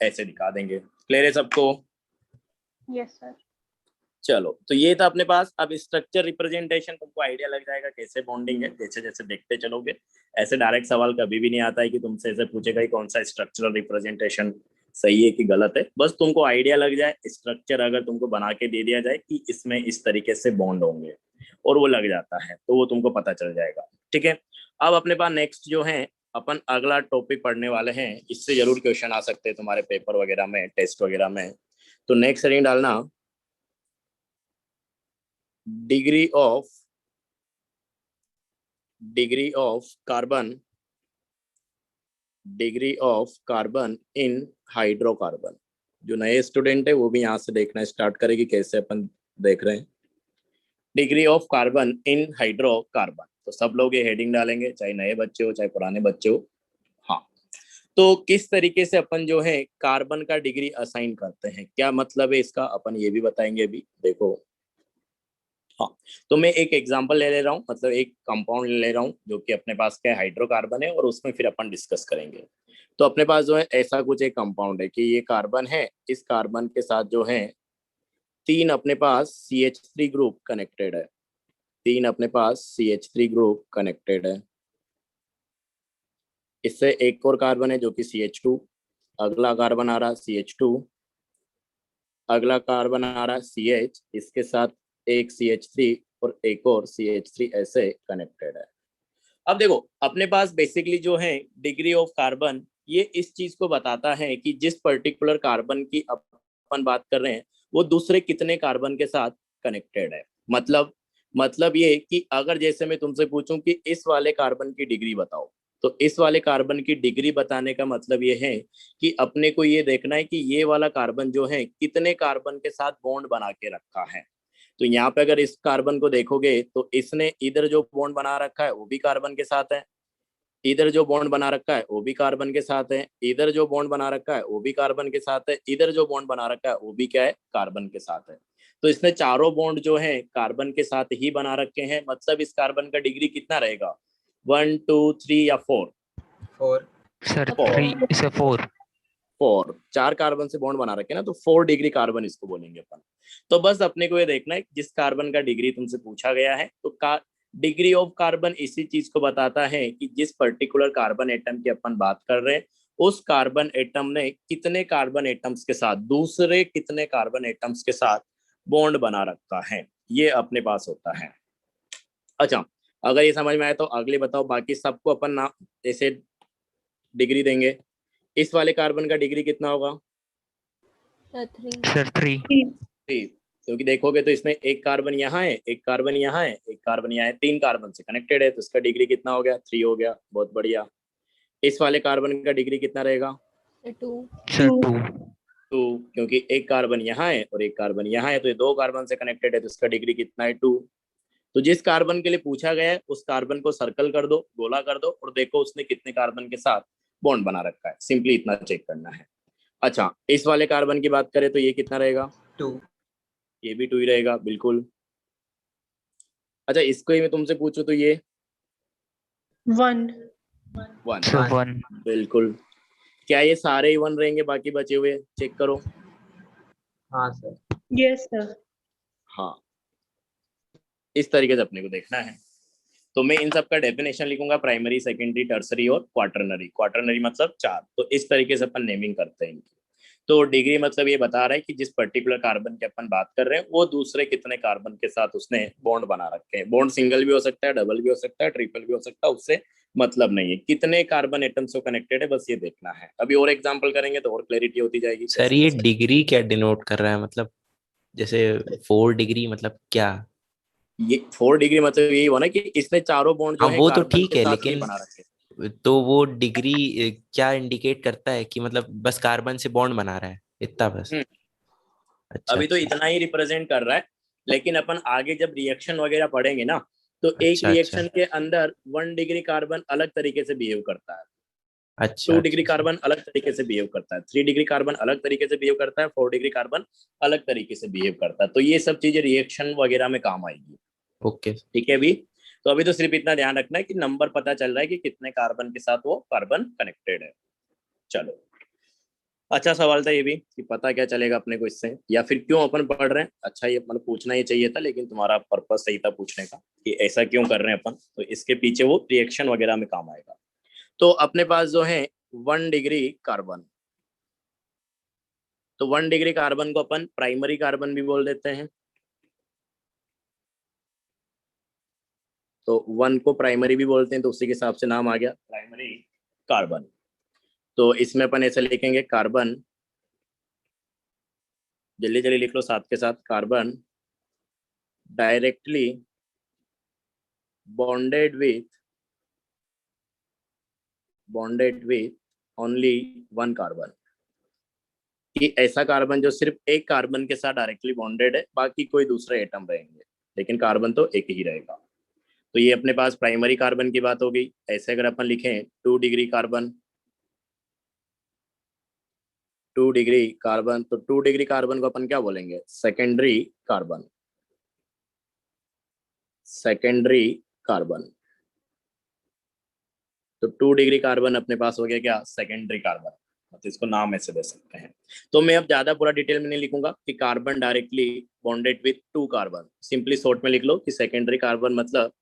ऐसे दिखा देंगे। क्लियर है सबको? Yes sir. चलो, तो ये था अपने पास। अब स्ट्रक्चर रिप्रेजेंटेशन तुमको आइडिया लग जाएगा कैसे बॉन्डिंग है, जैसे जैसे देखते चलोगे। ऐसे डायरेक्ट सवाल कभी भी नहीं आता है कि तुमसे ऐसे पूछेगा कि कौन सा स्ट्रक्चरल रिप्रेजेंटेशन सही है कि गलत है। बस तुमको आइडिया लग जाए, स्ट्रक्चर अगर तुमको बना के दे दिया जाए कि इसमें इस तरीके से बॉन्ड होंगे और वो लग जाता है, तो वो तुमको पता चल जाएगा। ठीक है, अब अपने पास नेक्स्ट जो है अपन अगला टॉपिक पढ़ने वाले हैं। इससे जरूर क्वेश्चन आ सकते हैं तुम्हारे पेपर वगैरह में, टेस्ट वगैरह में। तो नेक्स्ट रीडिंग डालना degree of carbon in hydrocarbon. जो नए स्टूडेंट है वो भी यहाँ से देखना स्टार्ट करेगी कैसे अपन देख रहे हैं degree of carbon in hydrocarbon. तो सब लोग ये हेडिंग डालेंगे, चाहे नए बच्चे हो चाहे पुराने बच्चे हो। हाँ, तो किस तरीके से अपन जो है कार्बन का डिग्री असाइन करते हैं, क्या मतलब है इसका, अपन ये भी बताएंगे अभी। देखो, हाँ, तो मैं एक एग्जांपल ले रहा हूँ, मतलब एक कंपाउंड ले रहा हूँ जो कि अपने पास क्या हाइड्रोकार्बन है, और उसमें फिर अपन डिस्कस करेंगे। तो अपने पास जो है ऐसा कुछ एक कंपाउंड है कि ये कार्बन है, इस कार्बन के साथ जो है 3 अपने पास CH3 ग्रुप कनेक्टेड है, 3 अपने पास CH3 ग्रुप कनेक्टेड है। इससे एक और कार्बन है जो कि CH2, अगला कार्बन आ रहा CH2, अगला कार्बन आ रहा CH, इसके साथ एक CH3 और एक और CH3 ऐसे कनेक्टेड है। अब देखो अपने पास बेसिकली जो है डिग्री ऑफ कार्बन, ये इस चीज को बताता है कि जिस पर्टिकुलर कार्बन की अपन बात कर रहे हैं वो दूसरे कितने कार्बन के साथ कनेक्टेड है। मतलब ये कि अगर जैसे मैं तुमसे पूछूं कि इस वाले कार्बन की डिग्री बताओ, तो इस वाले कार्बन की डिग्री बताने का मतलब ये है कि अपने को ये देखना है कि ये वाला कार्बन जो है कितने कार्बन के साथ बॉन्ड बना के रखा है। तो यहाँ पे अगर इस कार्बन को देखोगे तो इसने इधर जो बॉन्ड बना रखा है वो भी कार्बन के साथ है, इधर जो बॉन्ड बना रखा है वो भी कार्बन के साथ है, इधर जो बॉन्ड बना रखा है वो भी कार्बन के साथ है, इधर जो बॉन्ड बना रखा है वो भी क्या है, कार्बन के साथ है। तो इसने चारों बॉन्ड जो है कार्बन के साथ ही बना रखे हैं। मतलब इस कार्बन का डिग्री कितना रहेगा, 1 2 3 या 4? 4। Sir Four. 3 से 4। 4, 4 कार्बन से बॉन्ड बना रखे ना, तो 4 डिग्री कार्बन इसको बोलेंगे अपन। तो बस अपने को ये देखना है जिस कार्बन का डिग्री तुमसे पूछा गया है, तो डिग्री ऑफ कार्बन इसी चीज को बताता है कि जिस पर्टिकुलर कार्बन एटम की अपन बात कर रहे हैं उस कार्बन एटम ने कितने कार्बन एटम्स के साथ, दूसरे कितने कार्बन एटम्स के साथ बॉन्ड बना रखा है, ये अपने पास होता है। अच्छा, अगर ये समझ में आए तो अगले बताओ। बाकी सबको अपन ना ऐसे डिग्री देंगे। इस वाले कार्बन का डिग्री कितना होगा, सर 3। 3, क्योंकि देखोगे तो इसमें एक कार्बन यहाँ है, एक कार्बन यहाँ है, एक कार्बन यहाँ है, 3 कार्बन से कनेक्टेड है, तो इसका डिग्री कितना हो गया, 3 हो गया। बहुत बढ़िया। इस वाले कार्बन का डिग्री कितना रहेगा, सर 2। 2, क्योंकि एक कार्बन यहाँ है और एक कार्बन यहाँ है, तो ये 2 कार्बन से कनेक्टेड है, तो इसका डिग्री कितना है, 2। तो जिस कार्बन के लिए पूछा गया है उस कार्बन को सर्कल कर दो, गोला कर दो, और देखो उसने कितने कार्बन के साथ बॉन्ड बना रखा है। सिंपली इतना चेक करना है। अच्छा, इस वाले कार्बन की बात करें तो ये कितना रहेगा, 2। ये भी 2 ही रहेगा, बिल्कुल। अच्छा, इसको ही मैं तुमसे पूछूं तो ये 1 सर 1। बिल्कुल। क्या ये सारे ही 1 रहेंगे, बाकी बचे हुए चेक करो। हाँ सर। Yes sir. हाँ, इस तरीके से अपने को देखना है। तो मैं इन सब का डेफिनेशन लिखूंगा, प्राइमरी, सेकेंडरी, टर्सरी और क्वार्टरनरी। क्वार्टरनरी मतलब 4। तो इस तरीके से अपन नेमिंग करते हैं इनकी। तो डिग्री मतलब ये बता रहा है कि जिस पर्टिकुलर कार्बन की अपन बात कर रहे हैं वो दूसरे कितने कार्बन के साथ उसने बॉन्ड बना रखे हैं। बॉन्ड सिंगल भी हो सकता है, डबल भी हो सकता है, ट्रिपल भी हो सकता है, उससे मतलब नहीं है, कितने कार्बन एटम्स से कनेक्टेड है, बस ये देखना है। अभी और एग्जांपल करेंगे तो और क्लैरिटी होती जाएगी। सर ये डिग्री क्या डिनोट कर रहा है, मतलब जैसे 4 डिग्री मतलब क्या? ये 4 डिग्री मतलब यही हुआ ना कि इसने चारों बॉन्ड जो हाँ है वो तो कार्बन ठीक के है, साथ ही लेकिन बना रखे हैं। तो वो डिग्री क्या इंडिकेट करता है कि मतलब बस कार्बन से बॉन्ड बना रहा है, इतना बस? अच्छा अभी तो अच्छा इतना ही रिप्रेजेंट कर रहा है, लेकिन अपन आगे जब रिएक्शन वगैरह पढ़ेंगे ना, तो एक अच्छा अच्छा रिएक्शन के अंदर 1 डिग्री कार्बन अलग तरीके से बिहेव करता है, अच्छा 2 अच्छा डिग्री कार्बन अलग तरीके से बिहेव करता है, 3 डिग्री कार्बन अलग तरीके से बिहेव करता है, 4 डिग्री कार्बन अलग तरीके से बिहेव करता है। तो ये सब चीजें रिएक्शन वगैरह में काम आएगी। ओके। ठीक है अभी। तो अभी तो सिर्फ इतना ध्यान रखना है कि नंबर पता चल रहा है कि कितने कार्बन के साथ वो कार्बन कनेक्टेड है। चलो, अच्छा सवाल था ये भी कि पता क्या चलेगा अपने को इससे, या फिर क्यों अपन पढ़ रहे हैं। अच्छा, ये मतलब पूछना ही चाहिए था, लेकिन तुम्हारा पर्पस सही था पूछने का कि ऐसा क्यों कर रहे हैं अपन, तो इसके पीछे वो रिएक्शन वगैरह में काम आएगा। तो अपने पास जो है 1 डिग्री कार्बन, तो 1 डिग्री कार्बन को अपन प्राइमरी कार्बन भी बोल देते हैं। तो 1 को प्राइमरी भी बोलते हैं, तो उसी के हिसाब से नाम आ गया प्राइमरी कार्बन। तो इसमें अपन ऐसे लिखेंगे कार्बन, जल्दी जल्दी लिख लो साथ के साथ, carbon directly bonded with only one carbon, कि ऐसा कार्बन जो सिर्फ एक कार्बन के साथ डायरेक्टली बॉन्डेड है, बाकी कोई दूसरे एटम रहेंगे लेकिन कार्बन तो एक ही रहेगा। तो ये अपने पास प्राइमरी कार्बन की बात हो गई। ऐसे अगर अपन लिखें 2 डिग्री कार्बन, 2 डिग्री कार्बन, तो 2 डिग्री कार्बन को अपन क्या बोलेंगे? Secondary carbon, secondary carbon. तो 2 डिग्री कार्बन अपने पास हो गया क्या? Secondary carbon. तो इसको नाम ऐसे दे सकते हैं। तो मैं अब ज्यादा पूरा डिटेल में नहीं लिखूंगा कि carbon directly bonded with 2 carbon, simply short में लिख लो कि सेकेंडरी कार्बन मतलब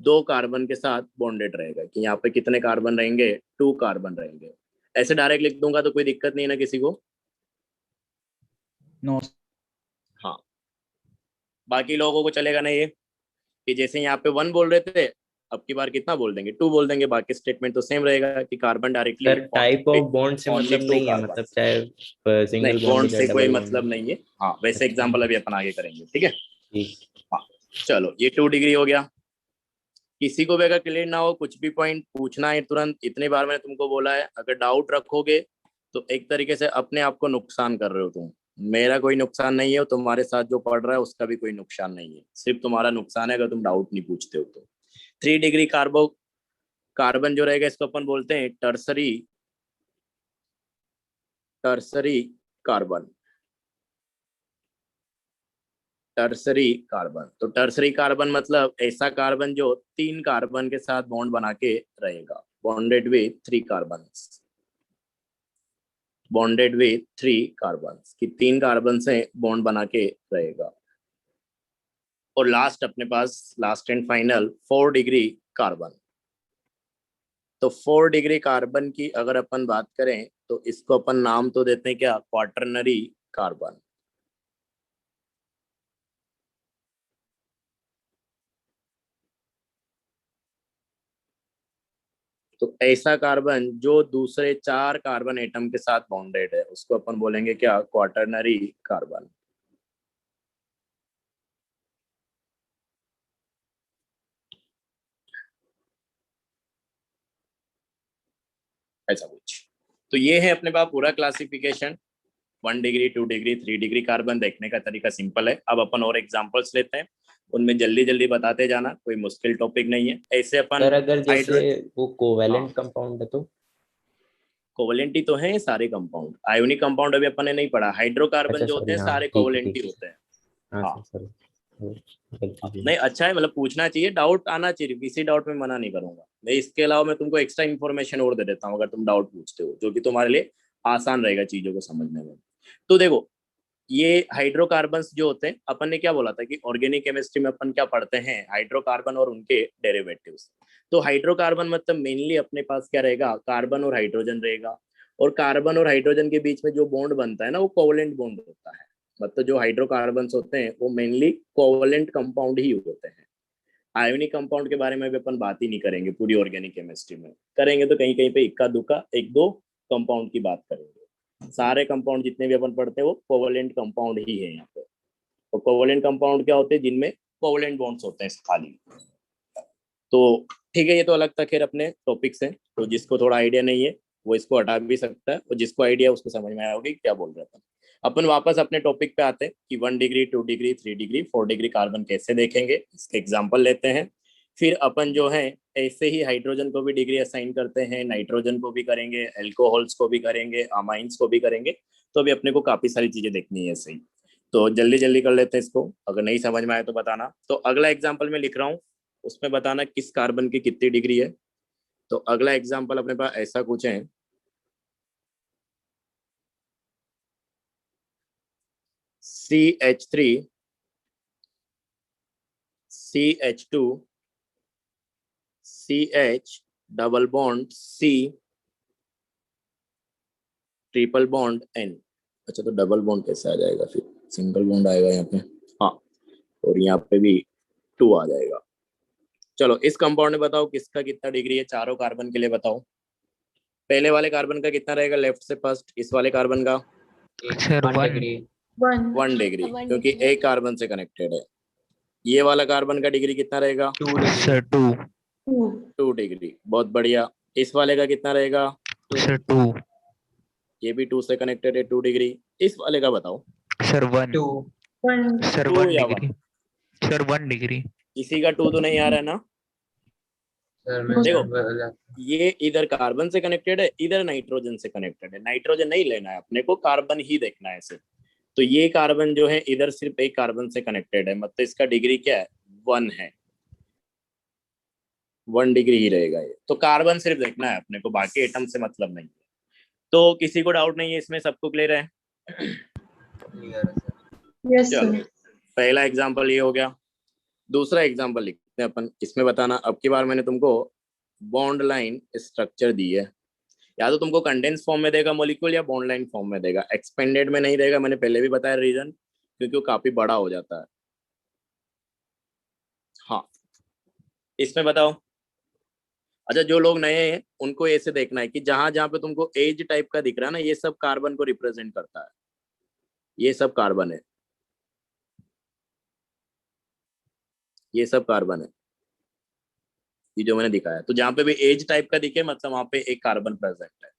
2 कार्बन के साथ बॉन्डेड रहेगा, कि यहाँ पे कितने कार्बन रहेंगे? 2 कार्बन रहेंगे। ऐसे डायरेक्ट लिख दूंगा तो कोई दिक्कत नहीं है ना किसी को? नो। हाँ, बाकी लोगों को चलेगा ना ये कि जैसे यहाँ पे 1 बोल रहे थे, अब की बार कितना बोल देंगे? 2 बोल देंगे, बाकी स्टेटमेंट तो सेम रहेगा कि carbon directly. Sir type of bond से मतलब नहीं है, मतलब चाहे सिंगल बॉन्ड से कोई डबल मतलब नहीं है। हाँ, वैसे एग्जांपल अभी अपन आगे करेंगे, ठीक है? ठीक। हाँ, चलो ये 2 डिग्री हो गया। किसी को भी अगर क्लियर ना हो, कुछ भी पॉइंट पूछना है तुरंत, इतनी बार मैंने तुमको बोला है, अगर डाउट रखोगे तो एक तरीके से अपने आप को नुकसान कर रहे हो तुम। मेरा कोई नुकसान नहीं है, तुम्हारे साथ जो पढ़ रहा है उसका भी कोई नुकसान नहीं है, सिर्फ तुम्हारा नुकसान है अगर तुम डाउट नहीं पूछते हो तो। 3 डिग्री कार्बन जो रहेगा इसको अपन बोलते हैं टर्सरी कार्बन, टर्सरी कार्बन। तो टर्सरी कार्बन मतलब ऐसा कार्बन जो 3 कार्बन के साथ बॉन्ड बना के रहेगा, bonded with 3 carbon, bonded with 3 carbon, कि 3 कार्बन से बॉन्ड बना के रहेगा। और लास्ट अपने पास last and final 4 degree carbon. तो 4 डिग्री कार्बन की अगर अपन बात करें तो इसको अपन नाम तो देते हैं क्या? Quaternary carbon. तो ऐसा कार्बन जो दूसरे 4 कार्बन एटम के साथ बॉन्डेड है उसको अपन बोलेंगे क्या? Quaternary carbon. ऐसा कुछ। तो ये है अपने पास पूरा classification. 1 degree, 2 degree, 3 degree carbon. देखने का तरीका सिंपल है। अब अपन और एग्जांपल्स लेते हैं, उनमें जल्दी जल्दी बताते जाना, कोई मुश्किल टॉपिक नहीं है। ऐसे अपन सर अगर जैसे वो कोवेलेंट हाँ। कंपाउंड है तो? कोवेलेंट ही तो है सारे कंपाउंड। आयोनिक कंपाउंड अभी अपन ने नहीं पढ़ा। हाइड्रोकार्बन अच्छा जो होते हैं हाँ, सारे ठीक है, कोवेलेंट ठीक ही है। होते हैं। हाँ हाँ। सर, गलती नहीं, अच्छा है, मतलब पूछना चाहिए, डाउट आना चाहिए, किसी डाउट में मना नहीं करूंगा मैं। इसके अलावा मैं तुमको एक्स्ट्रा इन्फॉर्मेशन और दे देता हूँ अगर तुम डाउट पूछते हो, जो कि तुम्हारे लिए आसान रहेगा चीजों को समझने में। तो देखो, ये हाइड्रोकार्बन्स जो होते हैं, अपन ने क्या बोला था कि ऑर्गेनिक केमिस्ट्री में अपन क्या पढ़ते हैं? हाइड्रोकार्बन और उनके डेरिवेटिव्स। तो हाइड्रोकार्बन मतलब मेनली अपने पास क्या रहेगा? कार्बन और हाइड्रोजन रहेगा। और कार्बन और हाइड्रोजन के बीच में जो बॉन्ड बनता है ना, वो कोवलेंट बॉन्ड होता है। मतलब जो हाइड्रोकार्बन्स होते हैं वो मेनली कोवलेंट कंपाउंड ही होते हैं। आयोनिक कंपाउंड के बारे में भी अपन बात ही नहीं करेंगे पूरी ऑर्गेनिक केमिस्ट्री में। करेंगे तो कहीं कहीं पे इक्का दुक्का 1-2 कंपाउंड की बात करेंगे। सारे कंपाउंड जितने भी अपन पढ़ते हैं वो कोवलेंट कंपाउंड ही है यहाँ पे। तो कोवलेंट कंपाउंड क्या होते हैं? जिनमें कोवलेंट बॉन्ड्स होते हैं खाली। तो ठीक है, ये तो अलग था खैर अपने टॉपिक से। तो जिसको थोड़ा आइडिया नहीं है वो इसको हटा भी सकता है, और जिसको आइडिया उसको समझ में आया होगा क्या बोल रहे थे। अपन वापस अपने टॉपिक पे आते हैं कि 1 degree, 2 degree, 3 degree, 4 degree carbon कैसे देखेंगे, इसके एग्जाम्पल लेते हैं। फिर अपन जो है ऐसे ही हाइड्रोजन को भी डिग्री असाइन करते हैं, नाइट्रोजन को भी करेंगे, एल्कोहल्स को भी करेंगे, अमाइंस को भी करेंगे। तो अभी अपने को काफी सारी चीजें देखनी है ऐसे ही। तो जल्दी जल्दी कर लेते हैं इसको, अगर नहीं समझ में आए तो बताना। तो अगला एग्जाम्पल मैं लिख रहा हूँ, उसमें बताना किस कार्बन की कितनी डिग्री है। तो अगला एग्जाम्पल अपने पास ऐसा कुछ है, CH3 CH2 CH double bond C triple bond N। अच्छा, तो डबल बॉन्ड कैसे आ जाएगा? फिर सिंगल बॉन्ड आएगा यहाँ पे। हाँ, और यहाँ पे भी 2 आ जाएगा। चलो इस कंपाउंड में बताओ किसका कितना डिग्री है, चारों कार्बन के लिए बताओ। पहले वाले कार्बन का कितना रहेगा लेफ्ट से फर्स्ट? इस वाले कार्बन का सर 1 डिग्री। 1 1 डिग्री, क्योंकि एक कार्बन से कनेक्टेड है। ये वाला कार्बन का डिग्री कितना रहेगा? 2 डिग्री। Sir 2 2 2 degree. बहुत बढ़िया। इस वाले का कितना रहेगा? सर 2 ये भी 2 से कनेक्टेड है, 2 डिग्री। इस वाले का बताओ। सर 1 2 1 सर 2 1 या डिग्री सर 1 डिग्री किसी का 2 तो नहीं आ रहा है ना? सर मैं देखो, बदला। ये इधर कार्बन से कनेक्टेड है, इधर नाइट्रोजन से कनेक्टेड है। नाइट्रोजन नहीं लेना है अपने को, कार्बन ही देखना है सिर्फ। तो ये कार्बन जो है इधर सिर्फ एक कार्बन से कनेक्टेड है, मतलब इसका डिग्री क्या है? 1 है। 1 डिग्री ही रहेगा ये। तो कार्बन सिर्फ देखना है अपने को, बाकी एटम से मतलब नहीं है। तो किसी को डाउट नहीं है इसमें? सबको क्लियर है? क्लियर है सर। यस चलो, सर। पहला एग्जांपल ये हो गया। दूसरा एग्जांपल लिखते हैं अपन। इसमें बताना, अब की बार मैंने तुमको बॉन्ड लाइन स्ट्रक्चर दी है। या तो तुमको कंडेंस फॉर्म में देगा मॉलिक्यूल, या बॉन्ड लाइन फॉर्म में देगा। एक्सपेंडेड में नहीं देगा, मैंने पहले भी बताया रीजन, क्योंकि वो काफी बड़ा हो जाता है। हाँ, इसमें बताओ। अच्छा, जो लोग नए हैं उनको ऐसे देखना है कि जहां जहां पे तुमको एज टाइप का दिख रहा है ना, ये सब कार्बन को रिप्रेजेंट करता है। ये सब कार्बन है, ये सब कार्बन है, ये जो मैंने दिखाया। तो जहां पे भी एज टाइप का दिखे, मतलब वहां पे एक कार्बन प्रेजेंट है।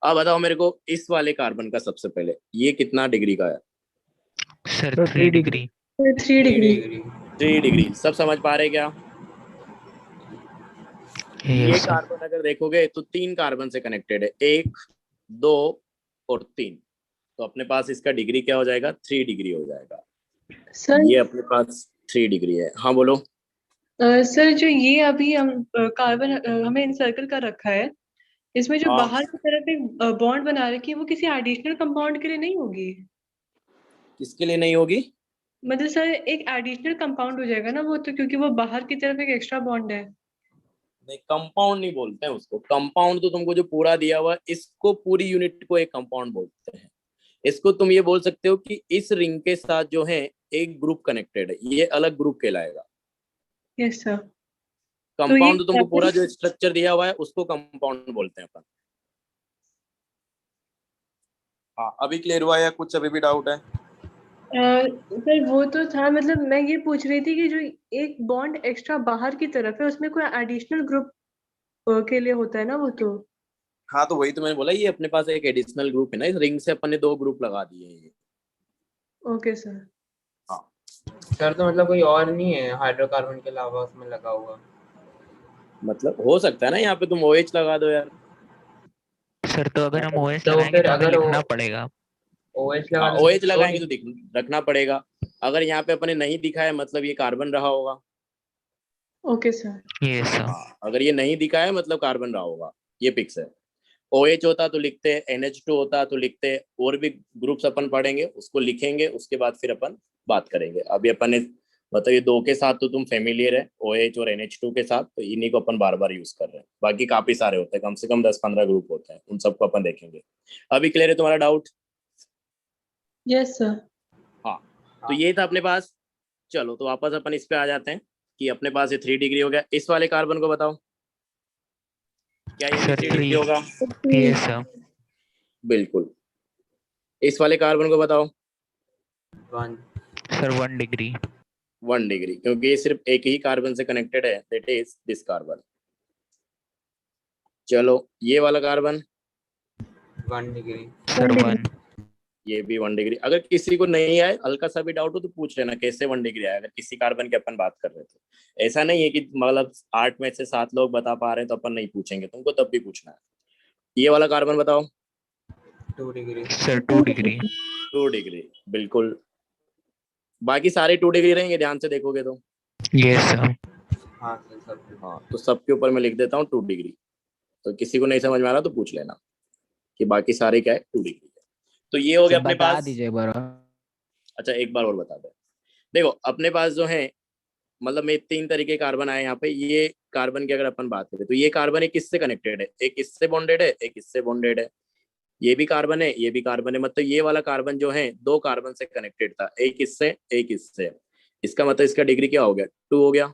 अब बताओ मेरे को, इस वाले कार्बन का सबसे पहले ये कितना डिग्री का है? Sir sir 3 degree 3 degree. 3 degree. सब समझ पा रहे क्या? ये यस सर कार्बन अगर देखोगे तो 3 कार्बन से कनेक्टेड है, 1, 2 और 3। तो अपने पास इसका डिग्री क्या हो जाएगा? 3 डिग्री हो जाएगा। सर ये अपने पास 3 डिग्री है। हाँ बोलो। सर जो ये अभी हम कार्बन हमें इंसर्कल कर रखा है, इसमें जो हाँ, बाहर की तरफ एक बॉन्ड बना रखी है, वो किसी एडिशनल कंपाउंड के लिए नहीं होगी? किसके लिए नहीं होगी? मतलब सर एक एडिशनल कंपाउंड हो जाएगा ना वो तो, क्योंकि वो बाहर की तरफ एक एक्स्ट्रा बॉन्ड है। नहीं, कंपाउंड नहीं बोलते हैं उसको। कंपाउंड तो तुमको जो पूरा दिया हुआ है, इसको पूरी यूनिट को एक कंपाउंड बोलते हैं। इसको तुम ये बोल सकते हो कि इस रिंग के साथ जो है एक ग्रुप कनेक्टेड है, ये अलग ग्रुप कहलाएगा। Yes sir. तो ये कंपाउंड तो तुमको पूरा जो स्ट्रक्चर दिया हुआ है उसको कंपाउंड बोलते हैं अपन। हाँ, अभी क्लियर हुआ या कुछ अभी भी डाउट है? सर वो तो था, मतलब मैं ये पूछ रही थी कि जो एक बॉन्ड एक्स्ट्रा बाहर की तरफ है, उसमें कोई एडिशनल ग्रुप के लिए होता है ना वो तो? हाँ, तो वही तो मैंने बोला, ये अपने पास एक एडिशनल ग्रुप है ना। इस रिंग से अपन ने 2 ग्रुप लगा दिए हैं ये। Okay sir. हाँ, सर तो मतलब कोई और नहीं है हाइड्रोकार्बन के अलावा उसमें लगा हुआ? मतलब हो सकता है ना, यहाँ पे तुम OH लगा दो यार। सर तो अगर हम OS तो लगाएंगे फिर तो हमें अगर लिखना पड़ेगा। OH हाँ, लगा OH लगाएंगे तो रखना पड़ेगा। अगर यहाँ पे अपने नहीं दिखाया, मतलब ये कार्बन रहा होगा। Okay sir. यस सर हाँ, अगर ये नहीं दिखाया मतलब कार्बन रहा होगा, ये फिक्स है। OH होता तो लिखते, NH2 होता तो लिखते। और भी ग्रुप्स अपन पढ़ेंगे, उसको लिखेंगे, उसके बाद फिर अपन बात करेंगे। अभी अपन ने मतलब ये 2 के साथ तो तुम फेमिलियर है, OH और NH2 के साथ, तो इन्हीं को अपन बार बार यूज कर रहे हैं। बाकी काफी सारे होते हैं, कम से कम 10-15 ग्रुप होते हैं, उन सबको अपन देखेंगे। अभी क्लियर है तुम्हारा डाउट? Yes sir. हाँ, तो ये था अपने पास। चलो, तो वापस अपन इस पे आ जाते हैं कि अपने पास ये 3 डिग्री हो गया। इस वाले कार्बन को बताओ, क्या ये सर 3 डिग्री 3 होगा? यस सर बिल्कुल। इस वाले कार्बन को बताओ। 1 सर 1 डिग्री 1 डिग्री, क्योंकि ये सिर्फ एक ही कार्बन से कनेक्टेड है, दैट इज दिस कार्बन। चलो, ये वाला कार्बन, 1 डिग्री सर 1 ये भी 1 डिग्री। अगर किसी को नहीं आए, हल्का सा भी डाउट हो तो पूछ लेना कैसे 1 डिग्री आया। अगर किसी कार्बन की अपन बात कर रहे थे, ऐसा नहीं है कि मतलब 8 में से 7 लोग बता पा रहे हैं तो अपन नहीं पूछेंगे, तुमको तब भी पूछना है। ये वाला कार्बन बताओ। 2 डिग्री सर 2 डिग्री 2 डिग्री, बिल्कुल। बाकी सारे 2 डिग्री रहेंगे, ध्यान से देखोगे तो। यस सर हाँ सर सब। हाँ, तो सबके ऊपर मैं लिख देता हूँ 2 डिग्री। तो किसी को नहीं समझ में आ रहा तो पूछ लेना कि बाकी सारे क्या है, 2 डिग्री है। तो ये हो गया सर अपने बता पास। दीजिए एक बार। अच्छा, एक बार और बता दे। देखो, अपने पास जो है, मतलब में 3 तरीके कार्बन आए यहाँ पे। ये कार्बन की अगर अपन बात करें तो ये कार्बन एक किससे कनेक्टेड है? एक इससे बॉन्डेड है, एक इससे बॉन्डेड है। ये भी कार्बन है, ये भी कार्बन है। मतलब ये वाला कार्बन जो है 2 कार्बन से कनेक्टेड था, एक इससे एक इससे। इसका मतलब इसका डिग्री क्या हो गया? 2 हो गया।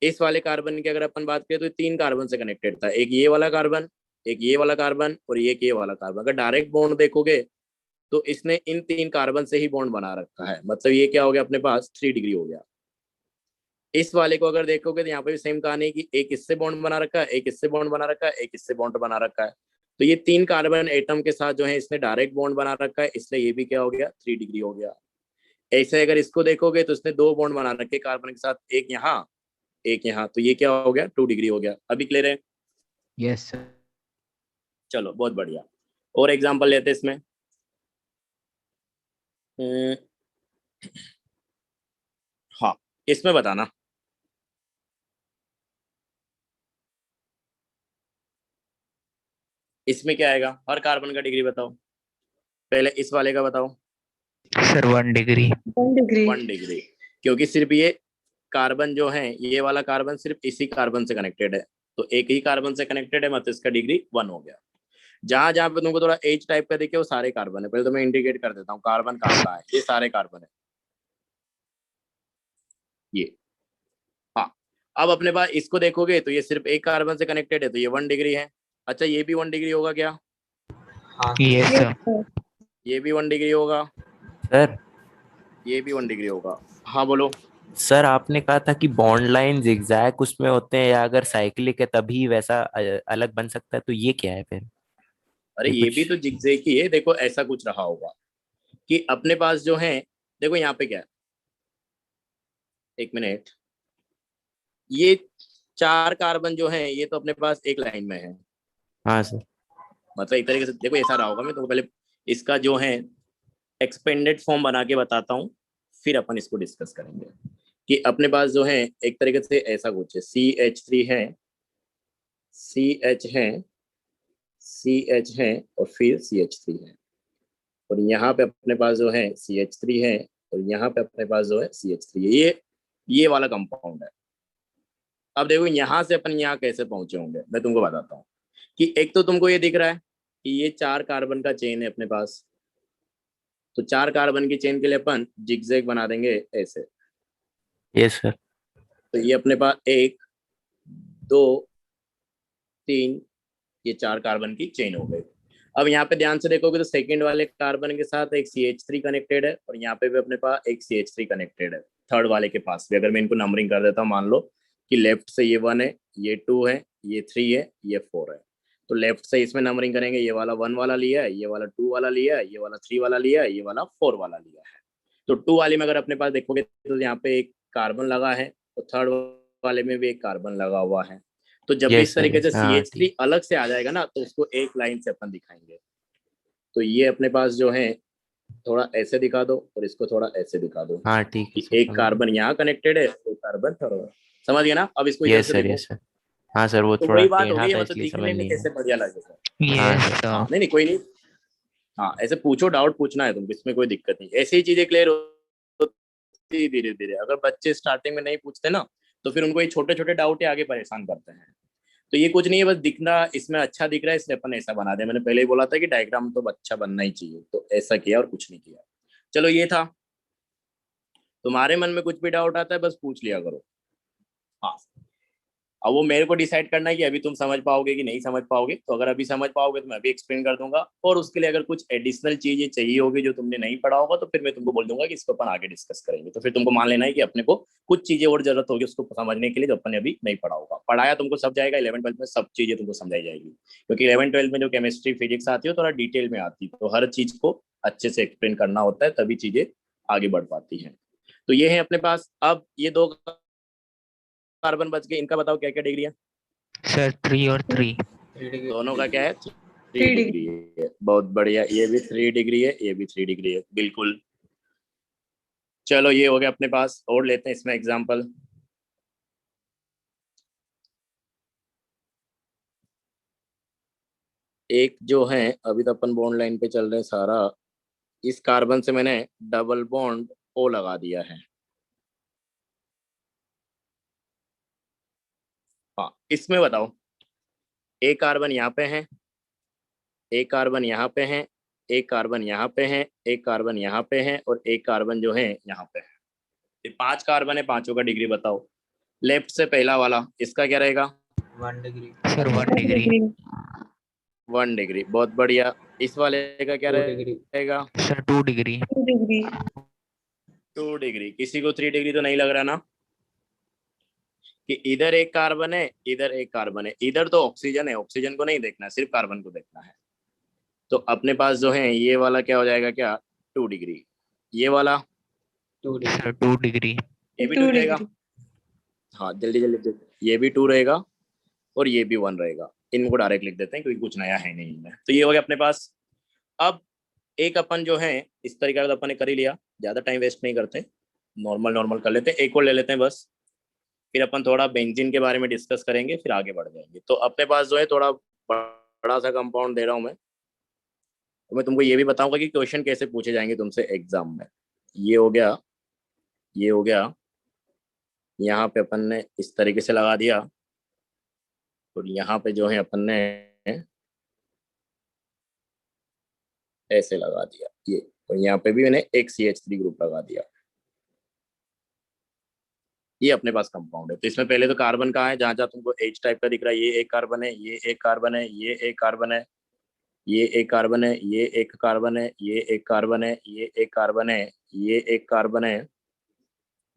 इस वाले कार्बन की अगर अपन बात करें तो 3 कार्बन से कनेक्टेड था, एक ये वाला कार्बन, एक ये वाला कार्बन और एक ये वाला कार्बन। अगर डायरेक्ट बॉन्ड देखोगे तो इसने इन 3 कार्बन से ही बॉन्ड बना रखा है, मतलब ये क्या हो गया अपने पास 3 डिग्री हो गया। इस वाले को अगर देखोगे तो यहाँ पे भी सेम कहानी है कि एक इससे बॉन्ड बना रखा है, एक इससे बॉन्ड बना रखा है, एक इससे बॉन्ड बना रखा है। तो ये 3 कार्बन एटम के साथ जो है इसने डायरेक्ट बॉन्ड बना रखा है, इसलिए ये भी क्या हो गया 3 डिग्री हो गया। ऐसे अगर इसको देखोगे तो इसने 2 बॉन्ड बना रखे कार्बन के साथ, एक यहाँ एक यहाँ, तो ये क्या हो गया 2 डिग्री हो गया। अभी क्लियर है? Yes sir. चलो बहुत बढ़िया। और एग्जांपल लेते हैं इसमें। हाँ, इसमें बताना इसमें क्या आएगा, हर कार्बन का डिग्री बताओ। पहले इस वाले का बताओ। Sir 1 degree. 1 डिग्री। 1 डिग्री, क्योंकि सिर्फ ये कार्बन जो है, ये वाला कार्बन सिर्फ इसी कार्बन से कनेक्टेड है, तो एक ही कार्बन से कनेक्टेड है, मतलब इसका डिग्री 1 हो गया। जहां जहां पे तुमको थोड़ा एच टाइप का दिखे वो सारे कार्बन है। पहले तो मैं इंडिकेट कर देता हूँ कार्बन कहाँ कहाँ है, ये सारे कार्बन है ये। हाँ, अब अपने पास इसको देखोगे तो ये सिर्फ एक कार्बन से कनेक्टेड है, तो ये 1 डिग्री है। अच्छा, ये भी 1 डिग्री होगा क्या? हाँ यस सर। ये भी 1 डिग्री होगा, सर ये भी 1 डिग्री होगा। हाँ बोलो। सर आपने कहा था कि बॉन्ड लाइन जिगजैग उसमें होते हैं, या अगर साइक्लिक है तभी वैसा अलग बन सकता है, तो ये क्या है फिर? अरे ये भी तो जिगजैग ही है। देखो ऐसा कुछ रहा होगा कि अपने पास जो है, देखो यहाँ पे क्या है, एक मिनट, ये 4 कार्बन जो है ये तो अपने पास एक लाइन में है। हाँ सर। मतलब एक तरीके से देखो ऐसा रहा होगा। मैं तुमको पहले इसका जो है एक्सपेंडेड फॉर्म बना के बताता हूँ, फिर अपन इसको डिस्कस करेंगे कि अपने पास जो है एक तरीके से ऐसा कुछ है, CH3 है, CH है, CH है और फिर CH3 है, और यहाँ पे अपने पास जो है CH3 है, और यहाँ पे अपने पास जो है CH3 है। ये वाला कंपाउंड है। अब देखो यहाँ से अपन यहाँ कैसे पहुंचे होंगे, मैं तुमको बताता हूँ कि एक तो तुमको ये दिख रहा है कि ये 4 कार्बन का चेन है अपने पास, तो 4 कार्बन की चेन के लिए अपन जिगजैग बना देंगे ऐसे। Yes sir. तो ये अपने पास 1 2 3, ये 4 कार्बन की चेन हो गई। अब यहाँ पे ध्यान से देखोगे तो सेकंड वाले कार्बन के साथ एक CH3 कनेक्टेड है, और यहाँ पे भी अपने पास एक CH3 कनेक्टेड है। थर्ड वाले के पास भी अगर मैं इनको नंबरिंग कर देता हूँ, मान लो कि लेफ्ट से ये 1 है, ये 2 है, ये 3 है, ये 4 है, तो लेफ्ट से इसमें नंबरिंग करेंगे, ये वाला 1 वाला लिया है, ये वाला 2 वाला लिया है, ये वाला 3 वाला लिया है, ये वाला 4 वाला लिया है। तो 2 वाले में अगर अपने पास देखोगे तो यहाँ पे एक कार्बन लगा है, और थर्ड वाले में भी एक कार्बन लगा हुआ है। तो जब भी इस तरीके से CH3 अलग से आ जाएगा ना, तो उसको एक लाइन से अपन दिखाएंगे। तो ये अपने पास जो है थोड़ा ऐसे दिखा दो, और इसको थोड़ा ऐसे दिखा दो। हाँ ठीक है कि एक कार्बन यहाँ कनेक्टेड है, एक कार्बन थर्ड। समझ गया ना? अब इसको यस सर। Yes sir. हाँ सर, वो तो थोड़ा वही बात टेढ़ा होगी, था मतलब इसलिए समझ दिखने में नहीं कैसे आया। बढ़िया लगेगा। Yes sir. हाँ, सर। नहीं कोई नहीं। हाँ, ऐसे पूछो, डाउट पूछना है तुमको, इसमें कोई दिक्कत नहीं। ऐसी ही चीजें क्लियर होती धीरे धीरे। अगर बच्चे स्टार्टिंग में नहीं पूछते ना, तो फिर उनको ये छोटे छोटे डाउट ही आगे परेशान करते हैं। तो ये कुछ नहीं है, बस दिखना इसमें अच्छा दिख रहा है इसलिए अपन ऐसा बना दे। मैंने पहले ही बोला था कि डायग्राम तो अच्छा बनना ही चाहिए, तो ऐसा किया और कुछ नहीं किया। चलो ये था। तुम्हारे मन में कुछ भी डाउट आता है बस पूछ लिया करो। हाँ, अब वो मेरे को डिसाइड करना है कि अभी तुम समझ पाओगे कि नहीं समझ पाओगे। तो अगर अभी समझ पाओगे तो मैं अभी एक्सप्लेन कर दूंगा, और उसके लिए अगर कुछ एडिशनल चीजें चाहिए होगी जो तुमने नहीं पढ़ा होगा, तो फिर मैं तुमको बोल दूंगा कि इसको अपन आगे डिस्कस करेंगे। तो फिर तुमको मान लेना है कि अपने को कुछ चीजें और जरूरत होगी उसको समझने के लिए, जो अपन ने अभी नहीं पढ़ा होगा। पढ़ाया तुमको सब जाएगा, 11th-12th में सब चीजें तुमको समझाई जाएगी, क्योंकि 11th-12th में जो केमिस्ट्री फिजिक्स आती है थोड़ा डिटेल में आती है, तो हर चीज को अच्छे से एक्सप्लेन करना होता है, तभी चीजें आगे बढ़ पाती हैं। तो ये है अपने पास। अब ये 2 कार्बन बच गए, इनका बताओ क्या क्या डिग्री है? सर 3 और 3। 3 डिग्री। दोनों का क्या है? 3 डिग्री है। बहुत बढ़िया, ये भी 3 डिग्री है, ये भी 3 डिग्री है, बिल्कुल। चलो ये हो गया अपने पास। और लेते हैं इसमें एग्जांपल। एक जो है, अभी तो अपन बॉन्ड लाइन पे चल रहे हैं सारा, इस कार्बन से मैंने डबल बॉन्ड O लगा दिया है। हाँ, इसमें बताओ, एक कार्बन यहाँ पे है, एक कार्बन यहाँ पे है, एक कार्बन यहाँ पे है, एक कार्बन यहाँ पे है, और एक कार्बन जो है यहाँ पे है। ये 5 कार्बन है, पांचों का डिग्री बताओ। लेफ्ट से पहला वाला, इसका क्या रहेगा? 1 डिग्री। Sir 1 degree. 1 डिग्री, बहुत बढ़िया। इस वाले का क्या 2 डिग्री। रहेगा? Sir 2 degree. 2 डिग्री। 2 डिग्री। किसी को 3 डिग्री तो नहीं लग रहा ना कि इधर एक कार्बन है, इधर एक कार्बन है, इधर तो ऑक्सीजन है, ऑक्सीजन को नहीं देखना, सिर्फ कार्बन को देखना है। तो अपने पास जो है ये वाला क्या हो जाएगा, क्या 2 डिग्री। ये वाला 2 डिग्री। Sir 2 degree. ये भी 2 2 रहेगा। डिग्री। हाँ जल्दी जल्दी जल्दी। ये भी 2 रहेगा और ये भी 1 रहेगा। इनको डायरेक्ट लिख देते हैं क्योंकि कुछ नया है नहीं इनमें। तो ये हो गया अपने पास। अब एक अपन जो है इस तरीके का तो अपन ने कर ही लिया, ज्यादा टाइम वेस्ट नहीं करते, नॉर्मल नॉर्मल कर लेते हैं। एक और ले लेते हैं बस, फिर अपन थोड़ा बेंजीन के बारे में डिस्कस करेंगे, फिर आगे बढ़ जाएंगे। तो अपने पास जो है थोड़ा बड़ा सा कंपाउंड दे रहा हूँ मैं, तो मैं तुमको ये भी बताऊंगा कि क्वेश्चन कैसे पूछे जाएंगे तुमसे एग्जाम में। ये हो गया, ये हो गया, यहाँ पे अपन ने इस तरीके से लगा दिया, और यहाँ पे जो है अपन ने ऐसे लगा दिया ये, और यहाँ पे भी मैंने एक CH3 ग्रुप लगा दिया। ये अपने पास कंपाउंड है। तो इसमें पहले तो कार्बन कहाँ है, जहां जहां तुमको H टाइप का दिख रहा है, ये एक कार्बन है, ये एक कार्बन है, ये एक कार्बन है, ये एक कार्बन है, ये एक कार्बन है, ये एक कार्बन है, ये एक कार्बन है, ये एक कार्बन है,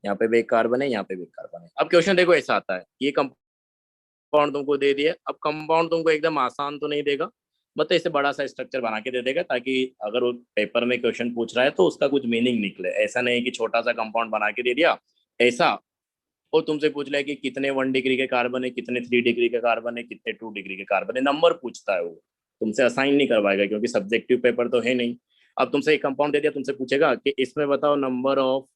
यहाँ पे भी एक कार्बन है, यहाँ पे भी एक कार्बन है। अब क्वेश्चन देखो ऐसा आता है, ये कंपाउंड तुमको दे दिया। अब कंपाउंड तुमको एकदम आसान तो नहीं देगा, मतलब इसे बड़ा सा स्ट्रक्चर बना के दे देगा, ताकि अगर वो पेपर में क्वेश्चन पूछ रहा है तो उसका कुछ मीनिंग निकले। ऐसा नहीं कि छोटा सा कंपाउंड बना के दे दिया ऐसा, और तुमसे पूछ लिया कि कितने 1 डिग्री के कार्बन है, कितने 3 डिग्री के कार्बन है, कितने 2 डिग्री के कार्बन है। नंबर पूछता है वो, तुमसे असाइन नहीं करवाएगा क्योंकि सब्जेक्टिव पेपर तो है नहीं। अब तुमसे एक कंपाउंड दे दिया, तुमसे पूछेगा कि इसमें बताओ नंबर ऑफ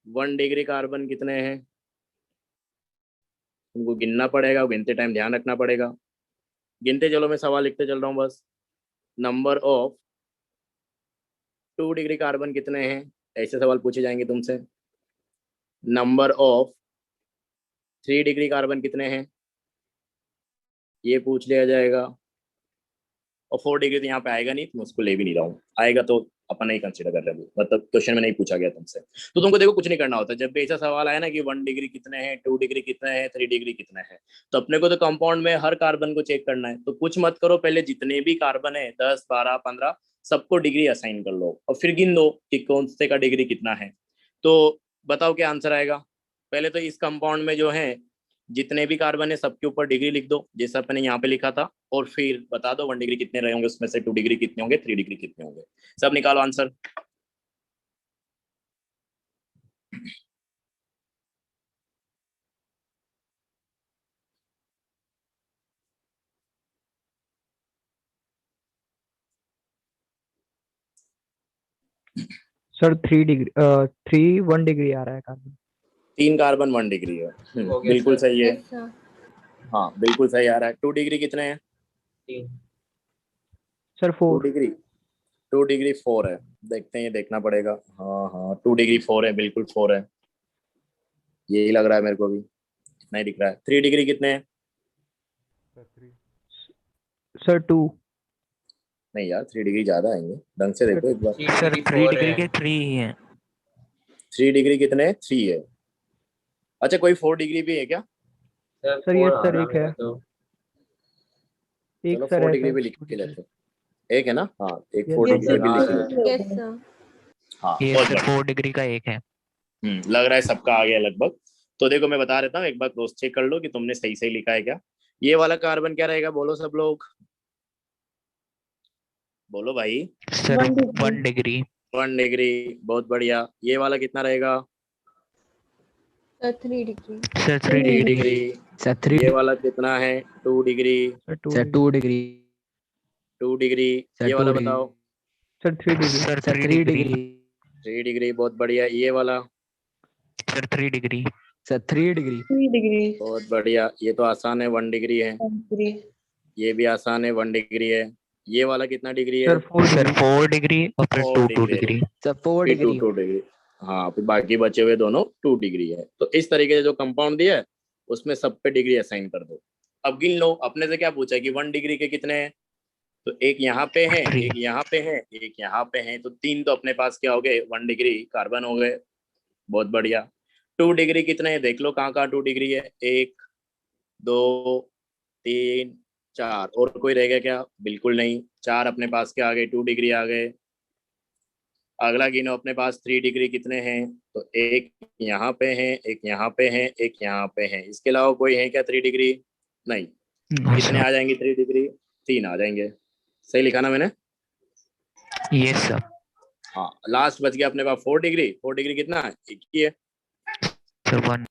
1 डिग्री कार्बन कितने हैं। तुमको गिनना पड़ेगा, गिनते टाइम ध्यान रखना पड़ेगा। गिनते चलो, मैं सवाल लिखते चल रहा हूँ बस। नंबर ऑफ 2 डिग्री कार्बन कितने हैं, ऐसे सवाल पूछे जाएंगे तुमसे। नंबर ऑफ 3 डिग्री कार्बन कितने हैं, ये पूछ लिया जाएगा। और 4 डिग्री तो यहाँ पे आएगा नहीं, तो मैं उसको ले भी नहीं रहा हूँ। आएगा तो अपन नहीं कंसीडर कर रहे हैं, मतलब क्वेश्चन में नहीं पूछा गया तुमसे। तो तुमको देखो कुछ नहीं करना होता, जब भी ऐसा सवाल आया ना कि 1 डिग्री कितने हैं, 2 डिग्री कितने हैं, 3 डिग्री कितने हैं, तो अपने को तो कंपाउंड में हर कार्बन को चेक करना है। तो कुछ मत करो, पहले जितने भी कार्बन है 10, 12, 15 सबको डिग्री असाइन कर लो और फिर गिन लो कि कौन से का डिग्री कितना है। तो बताओ क्या आंसर आएगा। पहले तो इस कंपाउंड में जो है जितने भी कार्बन है सबके ऊपर डिग्री लिख दो, जैसा मैंने यहाँ पे लिखा था, और फिर बता दो 1 डिग्री कितने रहे होंगे, उसमें से 2 डिग्री कितने होंगे, 3 डिग्री कितने होंगे। सब निकालो आंसर। सर 3 डिग्री 1 डिग्री आ रहा है कार्बन। 3 कार्बन 1 डिग्री है। हो गया बिल्कुल सर। सही है। Yes sir. हाँ बिल्कुल सही आ रहा है। 2 डिग्री कितने हैं? 3। सर 2 4। डिग्री 2 डिग्री 4 है। देखते हैं, ये देखना पड़ेगा। हाँ हाँ 2 डिग्री 4 है, बिल्कुल 4 है, यही लग रहा है मेरे को भी, नहीं दिख रहा है। 3 डिग्री कितने हैं? सर 2। नहीं यार 3 डिग्री ज्यादा आएंगे, ढंग से देखो एक बार। 3 सर डिग्री 3 4 डिग्री है। के 3 ही हैं। 3 डिग्री कितने हैं? 3 है। अच्छा कोई 4 डिग्री भी है क्या? सर सर 4 यस आ सर रहा एक है, मेरा तो। एक चलो सर 4 है डिग्री सर। भी लिख के लेते हैं। एक है ना? हाँ एक Yes, 4 yes, डिग्री sir. भी लिख हाँ, लेते हैं। Yes sir. हाँ ये बहुत सर बढ़िया। 4 डिग्री का एक है। लग रहा है सबका आ गया लगभग। तो देखो मैं बता देता हूँ, एक बार क्रॉस चेक कर लो कि तुमने सही सही लिखा है क्या। ये वाला कार्बन क्या रहेगा, बोलो सब लोग, बोलो भाई। Sir 1 degree. 1 डिग्री। 1 डिग्री, बहुत बढ़िया। ये वाला कितना रहेगा? Sir 3 degree. Sir 3 3 degree. Degree. Sir 3 ये वाला कितना है? 2 degree. Sir 2 sir 2 degree. 2 degree. Sir ये 2 वाला डिग्री। बताओ। Sir 3 degree. Sir sir 3 3 degree. Degree. 3 degree, बहुत बढ़िया। ये वाला? Sir 3 degree. Sir 3 degree. 3 degree. बहुत बढ़िया। ये तो आसान है, 1 डिग्री है। 1 डिग्री। ये भी आसान है, 1 डिग्री है। ये वाला कितना डिग्री है? Sir 4 sir degree. 4 डिग्री और फिर 4 2 डिग्री है। डिग्री। सर 4 फिर 2 डिग्री। 2 डिग्री। हाँ फिर बाकी बचे हुए दोनों 2 डिग्री है। तो इस तरीके से जो कंपाउंड दिया है उसमें सब पे डिग्री असाइन कर दो। अब गिन लो, अपने से क्या पूछा है कि 1 डिग्री के कितने हैं, तो एक यहाँ पे है, 3। एक यहाँ पे है, एक यहाँ पे है, तो 3 तो अपने पास क्या हो गए, 1 डिग्री कार्बन हो गए। बहुत बढ़िया। 2 डिग्री कितने हैं देख लो, कहाँ कहाँ 2 डिग्री है। 1 2 3 4 और कोई रह गया क्या? बिल्कुल नहीं। 4 अपने पास के आ गए, 2 डिग्री आ गए। अगला गिनो अपने पास 3 डिग्री कितने हैं? तो एक यहाँ पे है, एक यहाँ पे है, एक यहाँ पे है। इसके अलावा कोई है क्या 3 डिग्री? नहीं। नो कितने सर। आ जाएंगे 3 डिग्री? 3 आ जाएंगे। सही लिखा ना मैंने? Yes sir. हाँ, लास्ट बच गया अपने पास 4 डिग्री। 4 डिग्री कितना है? एक ही है। सर 1।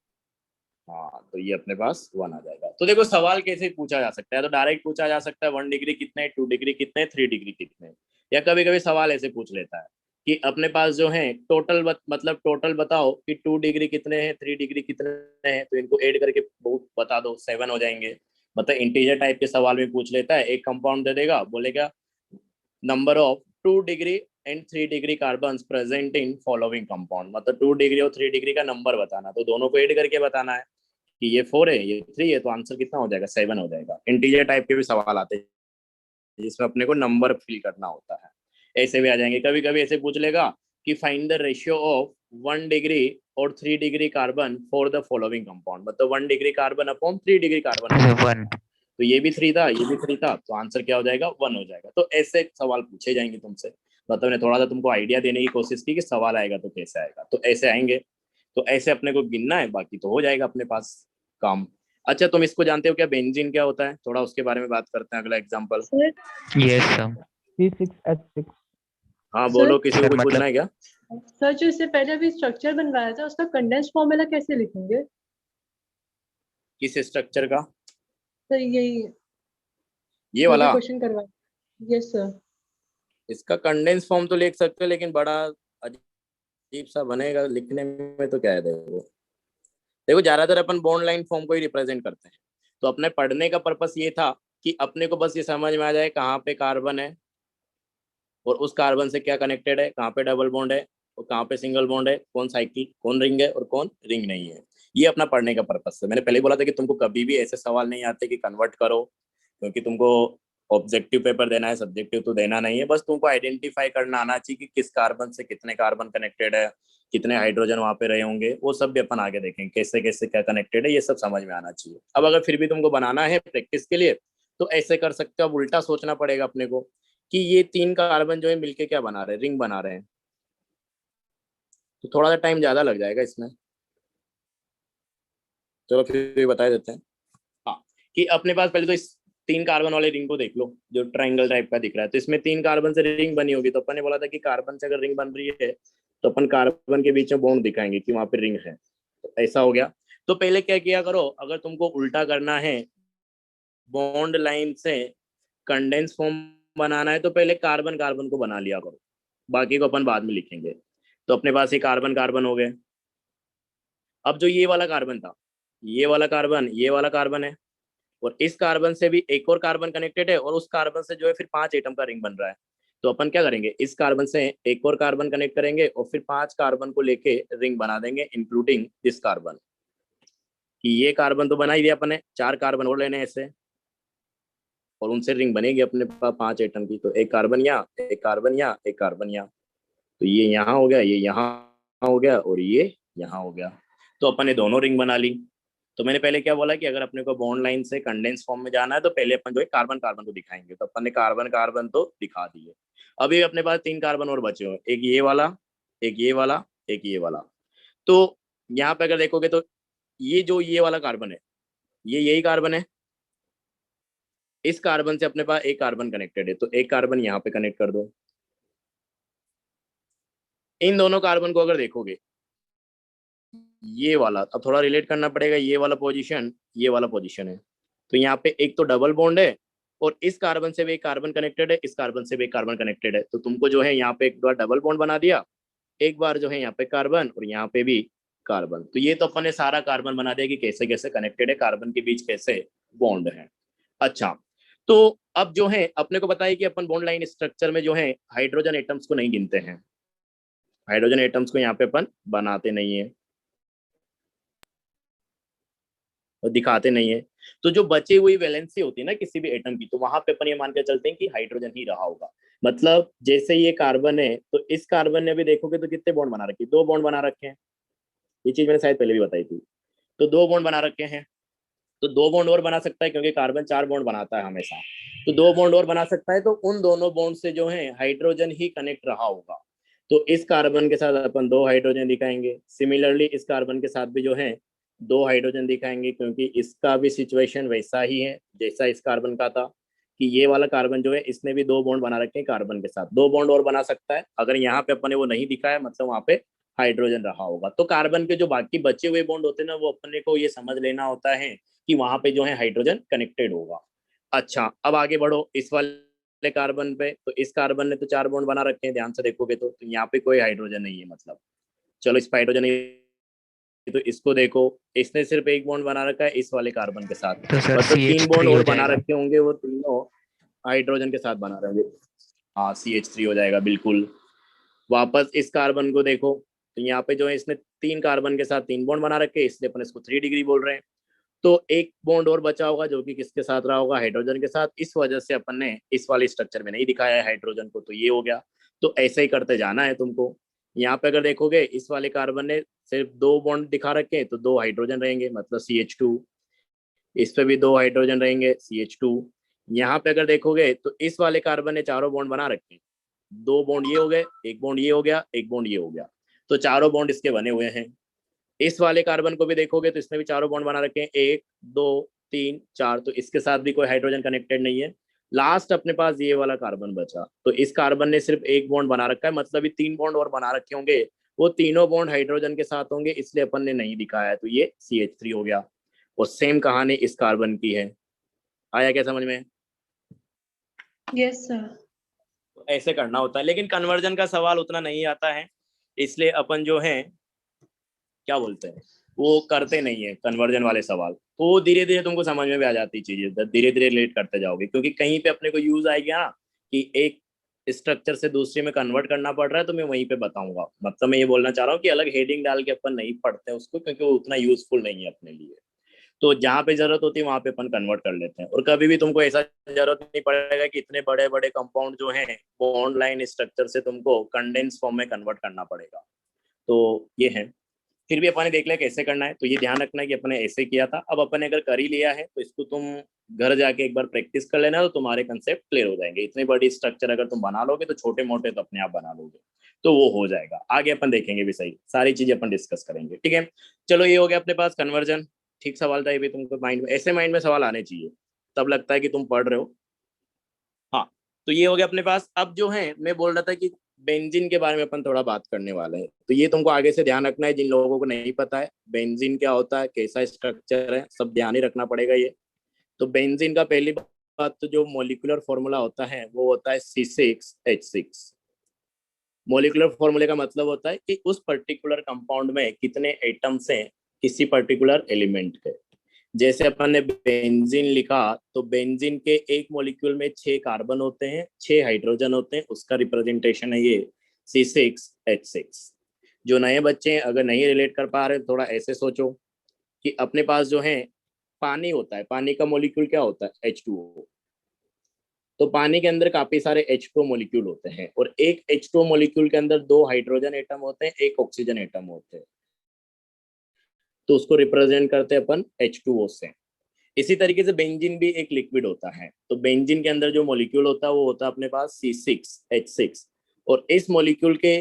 हाँ, तो ये अपने पास 1 आ जाएगा। तो देखो सवाल कैसे पूछा जा सकता है, तो डायरेक्ट पूछा जा सकता है 1 डिग्री कितने, 2 डिग्री कितने, 3 डिग्री कितने। या कभी कभी सवाल ऐसे पूछ लेता है कि अपने पास जो है टोटल मतलब टोटल बताओ कि 2 डिग्री कितने हैं, 3 डिग्री कितने हैं, तो इनको ऐड करके बता दो, 7 हो जाएंगे। मतलब इंटीजर टाइप के सवाल में पूछ लेता है। एक कंपाउंड दे देगा, बोलेगा number of 2 degree and 3 degree carbon present in following compound. मतलब 2 डिग्री और 3 डिग्री का नंबर बताना, तो दोनों को ऐड करके बताना है कि ये 4 है, ये 3 है, तो आंसर कितना हो जाएगा? 7 हो जाएगा। इंटीजर टाइप के भी सवाल आते हैं जिसमें अपने को नंबर फिल करना होता है। ऐसे भी आ जाएंगे। कभी कभी ऐसे पूछ लेगा कि find the ratio of 1 degree और 3 degree carbon for the following compound. मतलब 1 degree carbon upon 3 degree carbon. 1। तो ये भी 3 था, ये भी 3 था, तो आंसर क्या हो जाएगा? 1 हो जाएगा। तो ऐसे सवाल पूछे जाएंगे तुमसे। मतलब ने थोड़ा सा तुमको आइडिया देने की कोशिश की कि सवाल आएगा तो कैसे आएगा, तो ऐसे आएंगे। तो ऐसे अपने को गिनना है, बाकी तो हो जाएगा अपने पास काम। अच्छा, तुम इसको जानते हो क्या, बेंजीन क्या होता है? थोड़ा उसके बारे में बात करते हैं, अगला example. Sir yes sir. C6H6। हाँ सर बोलो, किसी को सर कुछ मतलब पूछना है क्या? सर जो इससे पहले अभी स्ट्रक्चर बनवाया था उसका कंडेंस फॉर्मूला कैसे लिखेंगे? किस स्ट्रक्चर का? सर यही ये जो भी वाला? क्वेश्चन करवाया। Yes sir. इसका कंडेंस फॉर्म तो लिख सकते हो, लेकिन बड़ा अजीब सा बनेगा लिखने में। तो क्या है, देखो देखो ज्यादातर अपन बॉन्ड लाइन फॉर्म को ही रिप्रेजेंट करते हैं। तो अपने पढ़ने का पर्पस ये था कि अपने को बस ये समझ में आ जाए कहाँ पे कार्बन है और उस कार्बन से क्या कनेक्टेड है, कहाँ पे डबल बॉन्ड है और कहाँ पे सिंगल बॉन्ड है, कौन साइकिल, कौन रिंग है और कौन रिंग नहीं है। ये अपना पढ़ने का पर्पस है। मैंने पहले बोला था कि तुमको कभी भी ऐसे सवाल नहीं आते कि कन्वर्ट करो, क्योंकि तुमको ऑब्जेक्टिव पेपर देना है, सब्जेक्टिव तो देना नहीं है। बस तुमको आइडेंटिफाई करना आना चाहिए कि किस कार्बन से कितने कार्बन कनेक्टेड है, कितने हाइड्रोजन वहां पे रहे होंगे, वो सब भी अपन आगे देखेंगे कैसे कैसे क्या कनेक्टेड है, ये सब समझ में आना चाहिए। अब अगर फिर भी तुमको बनाना है प्रैक्टिस के लिए तो ऐसे कर सकते हो। अब उल्टा सोचना पड़ेगा अपने को कि ये 3 कार्बन जो है मिलके क्या बना रहे हैं, रिंग बना रहे हैं। तो थोड़ा सा टाइम ज्यादा लग जाएगा इसमें। चलो फिर भी बता देते हैं। हाँ, कि अपने पास पहले तो इस 3 कार्बन वाले रिंग को देख लो जो ट्रायंगल टाइप का दिख रहा है। तो इसमें 3 कार्बन से रिंग बनी होगी। तो अपन ने बोला था कि कार्बन से अगर रिंग बन रही है तो अपन कार्बन के बीच में बॉन्ड दिखाएंगे कि वहां पे रिंग है। तो ऐसा हो गया। तो पहले क्या किया करो, अगर तुमको उल्टा करना है, बॉन्ड लाइन से कंडेंस फॉर्म बनाना है, तो पहले कार्बन कार्बन को बना लिया करो, बाकी को अपन बाद में लिखेंगे। तो अपने पास ये कार्बन कार्बन हो गए। अब जो ये वाला कार्बन था, ये वाला कार्बन, ये वाला कार्बन है, और इस कार्बन से भी एक और कार्बन कनेक्टेड है, और उस कार्बन से जो है फिर 5 एटम का रिंग बन रहा है। तो अपन क्या करेंगे, इस कार्बन से एक और कार्बन कनेक्ट करेंगे और फिर 5 कार्बन को लेके रिंग बना देंगे, इंक्लूडिंग दिस कार्बन। कि ये कार्बन तो बना ही दिया अपन ने, 4 कार्बन और लेने ऐसे, और उनसे रिंग बनेगी अपने पास 5 एटम की। तो एक कार्बन यहाँ, एक कार्बन यहाँ, एक कार्बन यहाँ। तो ये यहाँ हो गया, ये यहाँ हो गया, और ये यहाँ हो गया। तो अपन ने दोनों रिंग बना ली। तो मैंने पहले क्या बोला कि अगर अपने को बॉन्ड लाइन से कंडेंस फॉर्म में जाना है तो पहले अपन जो है कार्बन कार्बन को दिखाएंगे। तो अपन ने कार्बन कार्बन तो दिखा दिए। अभी अपने पास 3 कार्बन और बचे हुए, एक ये वाला, एक ये वाला, एक ये वाला। तो यहाँ पे अगर देखोगे तो ये जो ये वाला कार्बन है, ये यही कार्बन है। इस कार्बन से अपने पास एक कार्बन कनेक्टेड है, तो एक कार्बन यहाँ पे कनेक्ट कर दो। इन दोनों कार्बन को अगर देखोगे, ये वाला अब थोड़ा रिलेट करना पड़ेगा, ये वाला पोजीशन, ये वाला पोजीशन है। तो यहाँ पे एक तो डबल बॉन्ड है, और इस कार्बन से भी एक कार्बन कनेक्टेड है, इस कार्बन से भी एक कार्बन कनेक्टेड है। तो तुमको जो है यहाँ पे एक बार डबल बॉन्ड बना दिया, एक बार जो है यहाँ पे कार्बन, और यहाँ पे भी कार्बन। तो ये तो अपन ने सारा कार्बन बना दिया कि कैसे कैसे कनेक्टेड है, कार्बन के बीच कैसे बॉन्ड है। अच्छा, तो अब जो है अपने को बताइए कि अपन बॉन्ड लाइन स्ट्रक्चर में जो है हाइड्रोजन एटम्स को नहीं गिनते हैं। हाइड्रोजन एटम्स को यहाँ पे अपन बनाते नहीं है और दिखाते नहीं है। तो जो बची हुई वैलेंसी होती है ना किसी भी एटम की, तो वहां पे अपन ये मान के चलते हैं कि हाइड्रोजन ही रहा होगा। मतलब जैसे ये कार्बन है, तो इस कार्बन ने भी देखोगे तो कितने बॉन्ड बना रखे, 2 बॉन्ड बना रखे हैं। ये चीज मैंने शायद पहले भी बताई थी। तो 2 बॉन्ड बना रखे हैं। तो 2 बॉन्ड और बना सकता है, क्योंकि कार्बन 4 बॉन्ड बनाता है हमेशा, तो 2 बॉन्ड और बना सकता है। तो उन दोनों बॉन्ड से जो है हाइड्रोजन ही कनेक्ट रहा होगा। तो इस कार्बन के साथ अपन 2 हाइड्रोजन दिखाएंगे। सिमिलरली इस कार्बन के साथ भी जो है 2 हाइड्रोजन दिखाएंगे, क्योंकि इसका भी सिचुएशन वैसा ही है जैसा इस कार्बन का था, कि ये वाला कार्बन जो है इसने भी 2 बॉन्ड बना रखे हैं कार्बन के साथ। 2 बॉन्ड और बना सकता है। अगर यहाँ पे अपन ने वो नहीं दिखाया, मतलब वहाँ पे हाइड्रोजन रहा होगा। तो कार्बन के जो बाकी बचे हुए बॉन्ड होते हैं ना, वो अपने को ये समझ लेना होता है कि वहां पे जो है हाइड्रोजन कनेक्टेड होगा। अच्छा, अब आगे बढ़ो इस वाले कार्बन पे। तो इस कार्बन ने तो 4 बॉन्ड बना रखे हैं, ध्यान से देखोगे तो यहाँ पे कोई हाइड्रोजन नहीं है। मतलब चलो इस पे हाइड्रोजन नहीं, तो इसको देखो, इसने सिर्फ 1 बॉन्ड बना रखा है इस वाले कार्बन के साथ, तो सर मतलब 3 बॉन्ड CH3 हो और बना जाएगा। रखे होंगे, वो तीनों हाइड्रोजन के साथ बना रहे होंगे। हाँ, CH3 हो जाएगा बिल्कुल। वापस इस कार्बन को देखो, तो यहाँ पे जो है इसने 3 कार्बन के साथ 3 बॉन्ड बना रखे, इसलिए अपन इसको 3 डिग्री बोल रहे हैं। तो एक बॉन्ड और बचा होगा, जो कि किसके साथ रहा होगा, हाइड्रोजन के साथ। इस वजह से अपन ने इस वाले स्ट्रक्चर में नहीं दिखाया है हाइड्रोजन को, तो ये हो गया। तो ऐसे ही करते जाना है तुमको। यहाँ पे अगर देखोगे इस वाले कार्बन ने सिर्फ 2 बॉन्ड दिखा रखे हैं, तो 2 हाइड्रोजन रहेंगे, मतलब CH2। इस पे भी 2 हाइड्रोजन रहेंगे, CH2। यहाँ पे अगर देखोगे तो इस वाले कार्बन ने चारों बॉन्ड बना रखे हैं, 2 बॉन्ड ये हो गए, 1 बॉन्ड ये हो गया, 1 बॉन्ड ये हो गया, तो चारों बॉन्ड इसके बने हुए हैं। इस वाले कार्बन को भी देखोगे तो इसने भी चारों बॉन्ड बना रखे हैं, 1 2 3 4, तो इसके साथ भी कोई हाइड्रोजन कनेक्टेड नहीं है। लास्ट अपने पास ये वाला कार्बन बचा, तो इस कार्बन ने सिर्फ 1 बॉन्ड बना रखा है, मतलब ये 3 बॉन्ड और बना रखे होंगे, वो तीनों बॉन्ड हाइड्रोजन के साथ होंगे, इसलिए अपन ने नहीं दिखाया है, तो ये CH3 हो गया। और सेम कहानी इस कार्बन की है। आया क्या समझ में? Yes sir. ऐसे करना होता है, लेकिन कन्वर्जन का सवाल उतना नहीं आता है, इसलिए अपन जो है क्या बोलते हैं, वो करते नहीं है कन्वर्जन वाले सवाल। तो धीरे धीरे तुमको समझ में भी आ जाती चीजें, धीरे धीरे रिलेट करते जाओगे, क्योंकि कहीं पे अपने को यूज आएगा ना कि एक स्ट्रक्चर से दूसरे में कन्वर्ट करना पड़ रहा है, तो मैं वहीं पे बताऊंगा। मतलब मैं ये बोलना चाह रहा हूँ कि अलग हेडिंग डाल के अपन नहीं पढ़ते उसको, क्योंकि वो उतना यूजफुल नहीं है अपने लिए। तो जहाँ पे जरूरत होती है वहां पे अपन कन्वर्ट कर लेते हैं। और कभी भी तुमको ऐसा जरूरत नहीं पड़ेगा कि इतने बड़े बड़े कंपाउंड जो हैं बॉन्ड लाइन स्ट्रक्चर से तुमको कंडेंस फॉर्म में कन्वर्ट करना पड़ेगा। तो ये है। फिर भी अपन ने देख लिया कैसे करना है, तो ये ध्यान रखना है कि अपन ने ऐसे किया था। अब अपन ने अगर कर ही लिया है, तो इसको तुम घर जाके एक बार प्रैक्टिस कर लेना, तो तुम्हारे कंसेप्ट क्लियर हो जाएंगे। इतनी बड़ी स्ट्रक्चर अगर तुम बना लोगे, तो छोटे मोटे तो अपने आप बना लोगे, तो वो हो जाएगा। आगे अपन देखेंगे भी, सही सारी चीजें अपन डिस्कस करेंगे, ठीक है। चलो, ये हो गया अपने पास कन्वर्जन। ठीक सवाल था ये भी तुमको माइंड में, ऐसे माइंड में सवाल आने चाहिए, तब लगता है कि तुम पढ़ रहे हो। हाँ, तो ये हो गया अपने पास। अब जो है मैं बोल रहा था कि बेंजीन के बारे में अपन थोड़ा बात करने वाले हैं, तो ये तुमको आगे से ध्यान रखना है। जिन लोगों को नहीं पता है बेंजीन क्या होता है, कैसा स्ट्रक्चर है, सब ध्यान ही रखना पड़ेगा ये। तो बेंजीन का पहली बात, तो जो मोलिकुलर फॉर्मूला होता है वो होता है C6H6। मोलिकुलर फॉर्मूले का मतलब होता है कि उस पर्टिकुलर कंपाउंड में कितने एटम्स हैं किसी पर्टिकुलर एलिमेंट के। जैसे अपन ने बेंजीन लिखा, तो बेंजीन के एक मॉलिक्यूल में 6 कार्बन होते हैं, 6 हाइड्रोजन होते हैं, उसका रिप्रेजेंटेशन है ये C6H6। जो नए बच्चे हैं, अगर नहीं रिलेट कर पा रहे, थोड़ा ऐसे सोचो कि अपने पास जो है पानी होता है, पानी का मॉलिक्यूल क्या होता है, H2O। तो पानी के अंदर काफी सारे H2O मॉलिक्यूल होते हैं, और एक H2O मॉलिक्यूल के अंदर 2 हाइड्रोजन एटम होते हैं, 1 ऑक्सीजन एटम होते हैं, तो उसको रिप्रेजेंट करते हैं अपन H2O से। इसी तरीके से बेंजीन भी एक लिक्विड होता है, तो बेंजीन के अंदर जो मॉलिक्यूल होता है वो होता है अपने पास C6H6। और इस मॉलिक्यूल के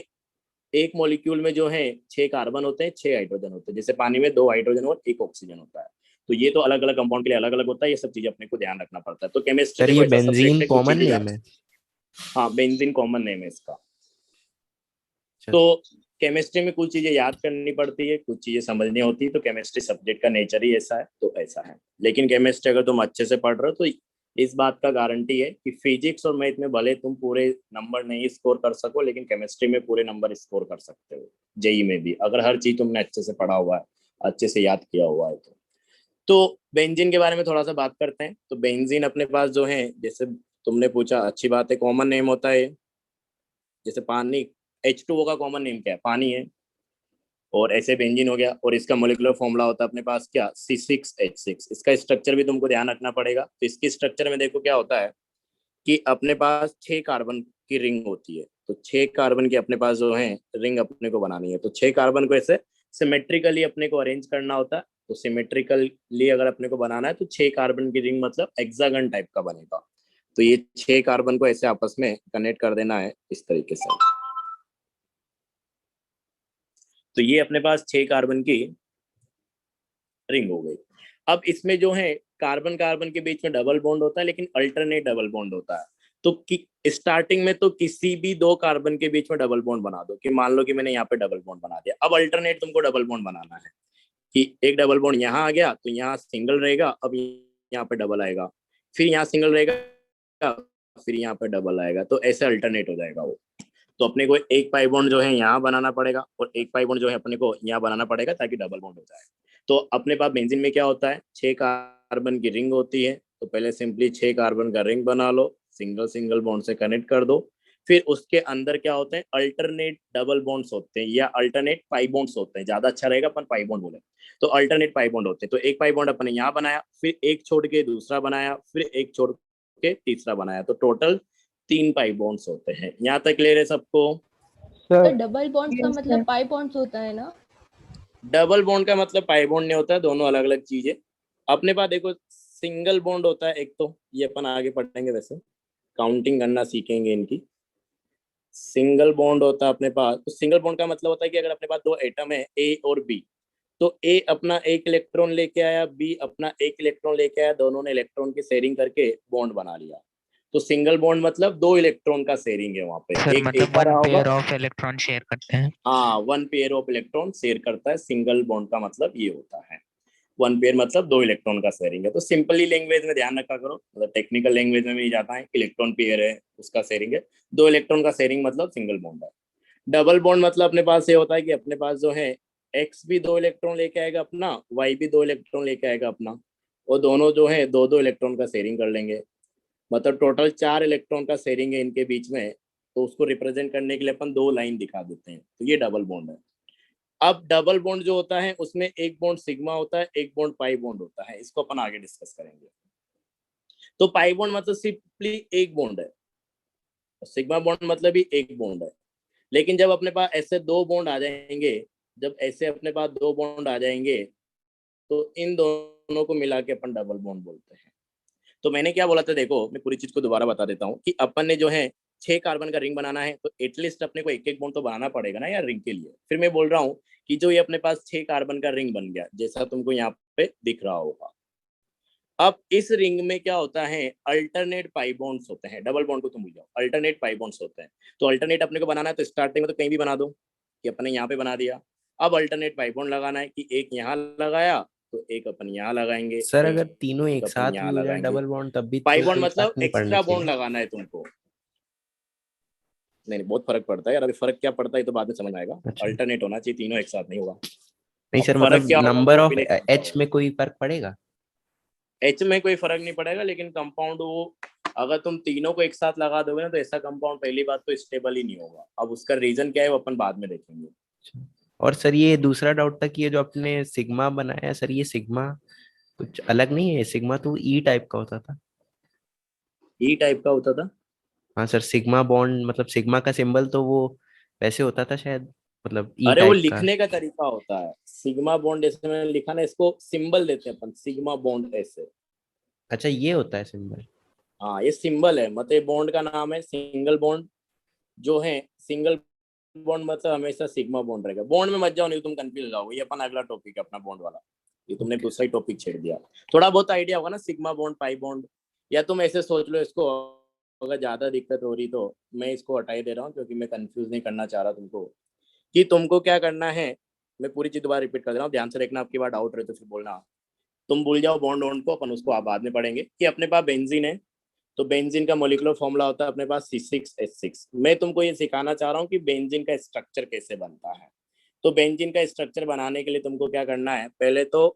एक मॉलिक्यूल में जो है 6 कार्बन होते हैं, 6 हाइड्रोजन होते हैं। जैसे पानी में 2 हाइड्रोजन और 1 ऑक्सीजन होता है, तो ये तो अलग अलग कंपाउंड के लिए अलग अलग होता है। ये सब चीजें अपने को ध्यान रखना पड़ता है। तो केमिस्ट्री सर देखो ये ऐसा सब्जेक्ट बेंजीन है, कुछ कॉमन चीजें नेम है? हाँ, बेंजीन कॉमन नेम है इसका। अच्छा। तो केमिस्ट्री में कुछ चीजें याद करनी पड़ती है, कुछ चीजें समझनी होती है, तो केमिस्ट्री सब्जेक्ट का नेचर ही ऐसा है, तो ऐसा है। लेकिन केमिस्ट्री अगर तुम अच्छे से पढ़ रहे हो, तो इस बात का गारंटी है कि फिजिक्स और मैथ में भले तुम पूरे नंबर नहीं स्कोर कर सको, लेकिन केमिस्ट्री में पूरे नंबर स्कोर कर सकते हो, जेई में भी, अगर हर चीज तुमने अच्छे से पढ़ा हुआ है, अच्छे से याद किया हुआ है। तो बेंजीन के बारे में थोड़ा सा बात करते हैं। तो बेंजीन अपने पास जो है, जैसे तुमने पूछा, अच्छी बात है, कॉमन नेम होता है। जैसे पानी, H2O का कॉमन नेम क्या है, पानी है, और ऐसे बेंजीन हो गया। और इसका मोलिकुलर फॉर्मूला होता है अपने पास क्या, C6H6। इसका स्ट्रक्चर भी तुमको ध्यान रखना पड़ेगा। तो इसकी स्ट्रक्चर में देखो क्या होता है कि अपने पास 6 कार्बन की रिंग होती है, तो 6 कार्बन की अपने पास जो है रिंग अपने को बनानी है, तो 6 कार्बन को ऐसे सिमेट्रिकली अपने को अरेंज करना होता है। तो सिमेट्रिकली अगर अपने को बनाना है तो 6 कार्बन की रिंग मतलब हेक्सागन टाइप का बनेगा। तो ये 6 कार्बन को ऐसे आपस में कनेक्ट कर देना है इस तरीके से। तो ये अपने पास 6 कार्बन की रिंग हो गई। अब इसमें जो है कार्बन कार्बन के बीच में डबल बॉन्ड होता है, लेकिन अल्टरनेट डबल बॉन्ड होता है। तो स्टार्टिंग में तो किसी भी 2 कार्बन के बीच में डबल बॉन्ड बना दो, कि मान लो कि मैंने यहाँ पे डबल बॉन्ड बना दिया। अब अल्टरनेट तुमको डबल बॉन्ड बनाना है कि एक डबल बॉन्ड यहाँ आ गया तो यहाँ सिंगल रहेगा, अब यहाँ पे डबल आएगा, फिर यहाँ सिंगल रहेगा, फिर यहाँ पे डबल आएगा, तो ऐसे अल्टरनेट हो जाएगा वो। तो अपने को एक पाई बॉन्ड जो है यहाँ बनाना पड़ेगा और एक पाई बॉन्ड जो है अपने को यहाँ बनाना पड़ेगा ताकि डबल बॉन्ड हो जाए। तो अपने पास बेंजीन में क्या होता है, 6 कार्बन की रिंग होती है। तो पहले सिंपली 6 कार्बन का रिंग बना लो, सिंगल सिंगल बॉन्ड से कनेक्ट कर दो। फिर उसके अंदर क्या होते हैं, अल्टरनेट डबल बॉन्ड्स होते हैं या अल्टरनेट पाई बॉन्ड्स होते हैं, ज्यादा अच्छा रहेगा अपन पाई बॉन्ड बोले। तो अल्टरनेट पाई बॉन्ड होते हैं। तो एक पाई बॉन्ड अपने यहाँ बनाया, फिर एक छोड़ के दूसरा बनाया, फिर एक छोड़ के तीसरा बनाया, तो टोटल 3 पाई बॉन्ड्स होते हैं। यहाँ तक क्लियर है सबको? सर डबल बॉन्ड का Yes, मतलब sir. पाई बॉन्ड्स होता है ना? डबल बॉन्ड का मतलब पाई बॉन्ड नहीं होता है, दोनों अलग अलग चीजें। अपने पास देखो सिंगल बॉन्ड होता है एक, तो ये अपन आगे पढ़ेंगे, वैसे काउंटिंग करना सीखेंगे इनकी। सिंगल बॉन्ड होता है अपने पास, तो सिंगल बॉन्ड का मतलब होता है कि अगर अपने पास 2 एटम है ए और बी, तो ए अपना एक इलेक्ट्रॉन लेके आया, बी अपना एक इलेक्ट्रॉन लेके आया, दोनों ने इलेक्ट्रॉन की शेयरिंग करके बॉन्ड बना लिया। तो सिंगल बॉन्ड मतलब 2 इलेक्ट्रॉन का शेयरिंग है वहां पे। सर एक मतलब का वन रहा पेयर होगा, ऑफ इलेक्ट्रॉन शेयर करते हैं। हाँ 1 पेयर ऑफ इलेक्ट्रॉन शेयर करता है। सिंगल बॉन्ड का मतलब ये होता है 1 पेयर मतलब 2 इलेक्ट्रॉन का शेयरिंग है। तो सिंपली लैंग्वेज में ध्यान रखा करो, मतलब टेक्निकल लैंग्वेज में भी जाता है, इलेक्ट्रॉन पेयर है उसका शेयरिंग है, 2 इलेक्ट्रॉन का शेयरिंग मतलब सिंगल बॉन्ड है। डबल बॉन्ड मतलब अपने पास ये होता है कि अपने पास जो है एक्स भी 2 इलेक्ट्रॉन लेके आएगा अपना, वाई भी 2 इलेक्ट्रॉन लेके आएगा अपना, और दोनों जो है 2-2 इलेक्ट्रॉन का शेयरिंग कर लेंगे। मतलब टोटल 4 इलेक्ट्रॉन का शेयरिंग है इनके बीच में। तो उसको रिप्रेजेंट करने के लिए अपन 2 लाइन दिखा देते हैं, तो ये डबल बॉन्ड है। अब डबल बॉन्ड जो होता है उसमें एक बॉन्ड सिग्मा होता है, एक बॉन्ड पाई बॉन्ड होता है। इसको अपन आगे डिस्कस करेंगे। तो पाई बॉन्ड मतलब सिंपली एक बॉन्ड है, सिग्मा बॉन्ड मतलब भी एक बॉन्ड है। लेकिन जब अपने पास ऐसे 2 बॉन्ड आ जाएंगे, जब ऐसे अपने पास 2 बॉन्ड आ जाएंगे, तो इन दोनों को मिला के अपन डबल बॉन्ड बोलते हैं। तो मैंने क्या बोला था, देखो मैं पूरी चीज को दोबारा बता देता हूँ कि अपन ने जो है 6 कार्बन का रिंग बनाना है, तो एटलीस्ट अपने को एक एक बॉन्ड तो बनाना पड़ेगा ना यार रिंग के लिए। फिर मैं बोल रहा हूँ कि जो ये अपने पास 6 कार्बन का रिंग बन गया, जैसा तुमको यहाँ पे दिख रहा होगा। अब इस रिंग में क्या होता है, अल्टरनेट पाई बॉन्ड्स होते हैं। डबल बॉन्ड को तुम भूल जाओ, अल्टरनेट पाई बॉन्ड्स होते हैं। तो अल्टरनेट अपने को बनाना है तो स्टार्टिंग में तो कहीं भी बना दो, कि अपने यहाँ पे बना दिया। अब अल्टरनेट पाई बॉन्ड लगाना है कि एक यहाँ लगाया तो एक अपन यहाँ लगाएंगे, सर अगर तीनों एक एक अपन साथ भी यहाँ हो जाए लगाएंगे। डबल बॉन्ड तब भी पाई तो बॉन्ड कोई फर्क मतलब नहीं पड़ना एक्स्ट्रा बॉन्ड चाहिए। लगाना है तुमको। नहीं बहुत फर्क पड़ता है यार, अभी फर्क क्या पड़ता है तो बाद में समझ में आएगा। अच्छा। अल्टरनेट होना चाहिए, तीनों एक साथ नहीं होगा। नहीं अब सर, फर्क मतलब क्या होगा, नंबर ऑफ कॉम्बिनेशन का एच होगा। में कोई फर्क पड़ेगा? एच में कोई फर्क नहीं पड़ेगा, लेकिन कंपाउंड वो अगर तुम तीनों को एक साथ लगा दोगे ना, तो ऐसा कंपाउंड पहली बात तो स्टेबल ही नहीं होगा। अब उसका रीजन क्या है वो अपन बाद में देखेंगे। अच्छा। और सर ये दूसरा डाउट था कि ये जो आपने सिग्मा बनाया सर, ये सिग्मा कुछ अलग नहीं है? सिग्मा तो ई टाइप का होता था। ई टाइप का होता था? हाँ सर, सिग्मा बॉन्ड मतलब सिग्मा का सिंबल तो वो वैसे होता था शायद, मतलब ई अरे वो टाइप का। लिखने का तरीका होता है। सिग्मा बॉन्ड जैसे मैंने लिखा ना, इसको सिंबल देते हैं अपन, सिग्मा बॉन्ड ऐसे। अच्छा, ये होता है सिंबल। हाँ ये सिंबल है, मतलब बॉन्ड का नाम है सिंगल बॉन्ड जो है। सिंगल बॉन्ड मतलब हमेशा सिग्मा बॉन्ड रहेगा। बॉन्ड में मत जाओ, नहीं तो तुम कंफ्यूज हो जाओगे। ये अपन अगला टॉपिक है अपना बॉन्ड वाला, ये तुमने दूसरा ही टॉपिक छेड़ दिया। थोड़ा बहुत आइडिया होगा ना सिग्मा बॉन्ड पाई बॉन्ड, या तुम ऐसे सोच लो इसको। अगर ज्यादा दिक्कत हो रही तो मैं इसको हटा ही दे रहा हूँ, क्योंकि मैं कंफ्यूज नहीं करना चाह रहा तुमको। कि तुमको क्या करना है, मैं पूरी चीज दोबारा रिपीट कर दे रहा हूँ, ध्यान से देखना। आपकी बात डाउट रहे तो फिर बोलना। तुम भूल जाओ बॉन्ड वॉन्ड को, अपन उसको आप बाद में पढ़ेंगे। कि अपने पास बेंजीन है, तो बेंजीन का मोलिकुलर फॉर्मूला होता है अपने पास C6H6। मैं तुमको ये सिखाना चाह रहा हूँ कि बेंजीन का स्ट्रक्चर कैसे बनता है। तो बेंजीन का स्ट्रक्चर बनाने के लिए तुमको क्या करना है, पहले तो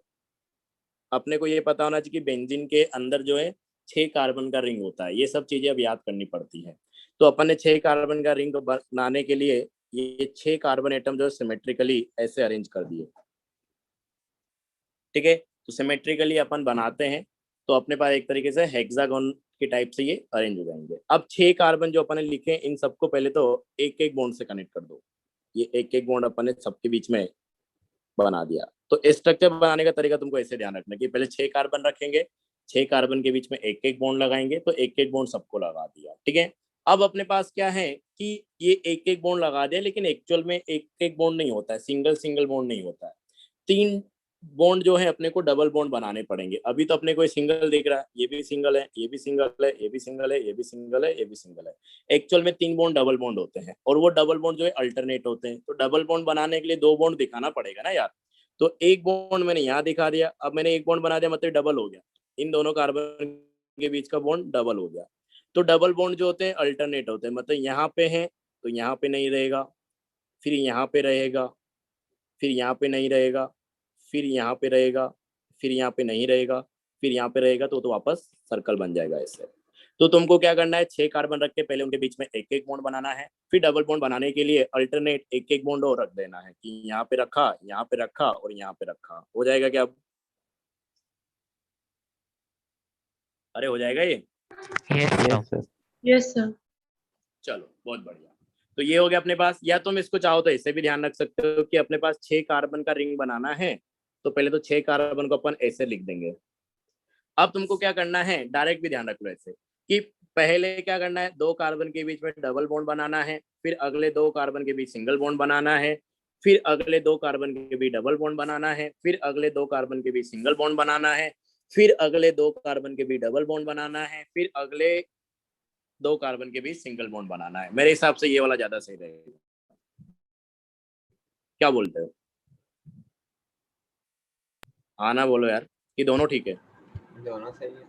अपने को ये पता होना चाहिए कि बेंजीन के अंदर जो है 6 कार्बन का रिंग होता है। ये सब चीजें अब याद करनी पड़ती है। तो अपन ने 6 कार्बन का रिंग बनाने के लिए ये 6 कार्बन एटम जो है सिमेट्रिकली ऐसे अरेंज कर दिए। ठीक है, तो सिमेट्रिकली अपन बनाते हैं, तो अपने पास एक तरीके से हेक्सागोन के टाइप से ये अरेंज हो जाएंगे। अब 6 कार्बन जो अपन ने लिखे इन सबको पहले तो एक एक बॉन्ड से कनेक्ट कर दो। ये एक एक बॉन्ड अपन ने सबके बीच में बना दिया। तो स्ट्रक्चर बनाने का तरीका तुमको ऐसे ध्यान रखना कि पहले 6 कार्बन रखेंगे, 6 कार्बन के बीच में एक एक बॉन्ड लगाएंगे, तो एक एक बॉन्ड सबको लगा दिया, ठीक है। अब अपने पास क्या है कि ये एक एक बॉन्ड लगा दिया, लेकिन एक्चुअल में एक एक बॉन्ड नहीं होता है, सिंगल सिंगल बॉन्ड नहीं होता है, 3 बॉन्ड जो है अपने को डबल बॉन्ड बनाने पड़ेंगे। अभी तो अपने को सिंगल दिख रहा है, ये भी सिंगल है, ये भी सिंगल है, ये भी सिंगल है, ये भी सिंगल है, ये भी सिंगल है। एक्चुअल में 3 बॉन्ड डबल बॉन्ड होते हैं, और वो डबल बॉन्ड जो है अल्टरनेट होते हैं। तो डबल बॉन्ड बनाने के लिए 2 बॉन्ड दिखाना पड़ेगा ना यार। तो एक बॉन्ड मैंने यहाँ दिखा दिया, अब मैंने एक बॉन्ड बना दिया, मतलब डबल हो गया, इन दोनों कार्बन के बीच का बॉन्ड डबल हो गया। तो डबल बॉन्ड जो होते हैं अल्टरनेट होते हैं, मतलब यहाँ पे है तो यहाँ पे नहीं रहेगा, फिर यहाँ पे रहेगा, फिर यहाँ पे नहीं रहेगा, फिर यहाँ पे रहेगा, फिर यहाँ पे नहीं रहेगा, फिर यहाँ पे रहेगा, तो वापस सर्कल बन जाएगा ऐसे। तो तुमको क्या करना है, 6 कार्बन रख के पहले उनके बीच में एक एक बॉन्ड बनाना है, फिर डबल बॉन्ड बनाने के लिए अल्टरनेट एक एक बॉन्ड और रख देना है कि यहाँ पे रखा, यहाँ पे रखा और यहाँ पे रखा। हो जाएगा क्या? अरे हो जाएगा ये? Yes, yes sir. Sir. Yes sir. चलो बहुत बढ़िया। तो ये हो गया अपने पास। या तुम इसको चाहो तो ऐसे भी ध्यान रख सकते हो कि अपने पास 6 कार्बन का रिंग बनाना है, तो पहले तो 6 कार्बन को अपन ऐसे लिख देंगे। अब तुमको क्या करना है, डायरेक्ट भी ध्यान रख लो ऐसे कि पहले क्या करना है, 2 कार्बन के बीच में डबल बॉन्ड बनाना है, फिर अगले 2 कार्बन के बीच सिंगल बॉन्ड बनाना है, फिर अगले 2 कार्बन के बीच डबल बॉन्ड बनाना है, फिर अगले 2 कार्बन के बीच सिंगल बॉन्ड बनाना है, फिर अगले 2 कार्बन के बीच डबल बॉन्ड बनाना है, फिर अगले 2 कार्बन के बीच सिंगल बॉन्ड बनाना है। मेरे हिसाब से ये वाला ज्यादा सही रहेगा, क्या बोलते हो? हाँ ना बोलो यार, कि दोनों ठीक है? दोनों सही है।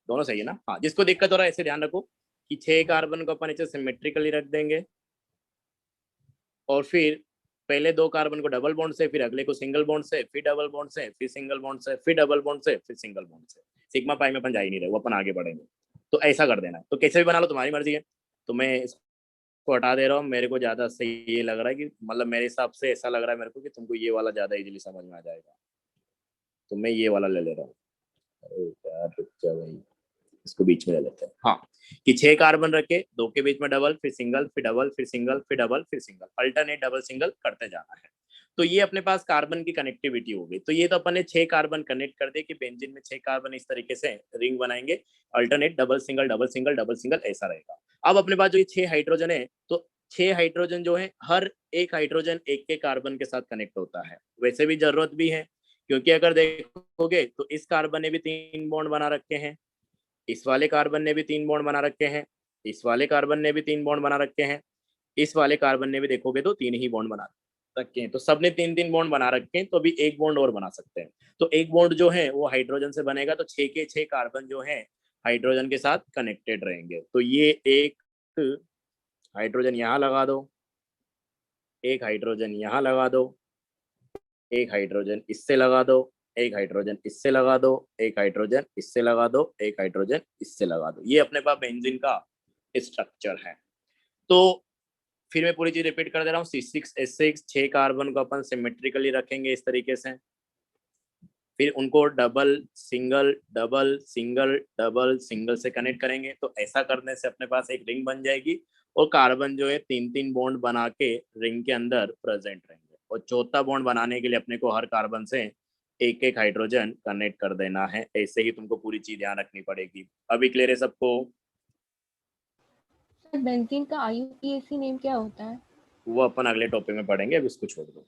दोनों सही है ना? हाँ, जिसको दिक्कत हो रहा है ऐसे ध्यान रखो कि 6 कार्बन को अपन ऐसे सिमेट्रिकली रख देंगे, और फिर पहले 2 कार्बन को डबल बॉन्ड से, फिर अगले को सिंगल बॉन्ड से, फिर डबल बॉन्ड से, फिर सिंगल बॉन्ड से, फिर डबल बॉन्ड से, फिर सिंगल बॉन्ड से। सिग्मा पाई में अपन जा ही नहीं रहे, वो अपन आगे बढ़ेंगे। तो ऐसा कर देना है, तो कैसे भी बना लो, तुम्हारी मर्जी है। तो मैं इसको हटा दे रहा हूँ, मेरे को ज्यादा सही ये लग रहा है कि मतलब मेरे हिसाब से ऐसा लग रहा है मेरे को कि तुमको ये वाला ज्यादा इजीली समझ में आ जाएगा, तो मैं ये वाला ले ले रहा हूँ। अरे यार रुक जा भाई, इसको बीच में ले लेते हैं। हाँ, कि 6 कार्बन रखे, 2 के बीच में डबल, फिर सिंगल, फिर डबल, फिर सिंगल, फिर डबल, फिर सिंगल, अल्टरनेट डबल सिंगल करते जाना है। तो ये अपने पास कार्बन की कनेक्टिविटी हो गई। तो ये तो अपन ने 6 कार्बन कनेक्ट कर दिए कि बेंजीन में 6 कार्बन इस तरीके से रिंग बनाएंगे, alternate double single double single double single ऐसा रहेगा। अब अपने पास जो ये 6 हाइड्रोजन है, तो 6 हाइड्रोजन जो है, हर एक हाइड्रोजन एक के कार्बन के साथ कनेक्ट होता है। वैसे भी जरूरत भी है, क्योंकि अगर देखोगे तो इस कार्बन ने भी 3 बॉन्ड बना रखे हैं, इस वाले कार्बन ने भी 3 बॉन्ड बना रखे हैं, इस वाले कार्बन ने भी 3 बॉन्ड बना रखे हैं, इस वाले कार्बन ने भी देखोगे तो 3 ही बॉन्ड बना रखे हैं। तो सबने 3-3 बॉन्ड बना रखे हैं, तो अभी एक बॉन्ड और बना सकते हैं। तो एक बॉन्ड जो है वो हाइड्रोजन से बनेगा, तो 6 के 6 कार्बन जो है हाइड्रोजन के साथ कनेक्टेड रहेंगे। तो ये एक हाइड्रोजन यहाँ लगा दो, एक हाइड्रोजन यहाँ लगा दो, एक हाइड्रोजन इससे लगा दो, एक हाइड्रोजन इससे लगा दो, एक हाइड्रोजन इससे लगा दो, एक हाइड्रोजन इससे लगा दो। ये अपने पास बेंजीन का स्ट्रक्चर है। तो फिर मैं पूरी चीज रिपीट कर दे रहा हूँ। C6H6 6 कार्बन को अपन सिमेट्रिकली रखेंगे इस तरीके से, फिर उनको double single double single double single से कनेक्ट करेंगे। तो ऐसा करने से अपने पास एक रिंग बन जाएगी, और कार्बन जो है 3-3 बॉन्ड बना के रिंग के अंदर प्रेजेंट रहेंगे। और चौथा बॉन्ड बनाने के लिए अपने को हर कार्बन से एक एक हाइड्रोजन कनेक्ट कर देना है। ऐसे ही तुमको पूरी चीज ध्यान रखनी पड़ेगी। अभी क्लियर है सबको? बेंजीन का IUPAC नेम क्या होता है? वो अपन अगले टॉपिक में पढ़ेंगे, अभी उसको छोड़ दो।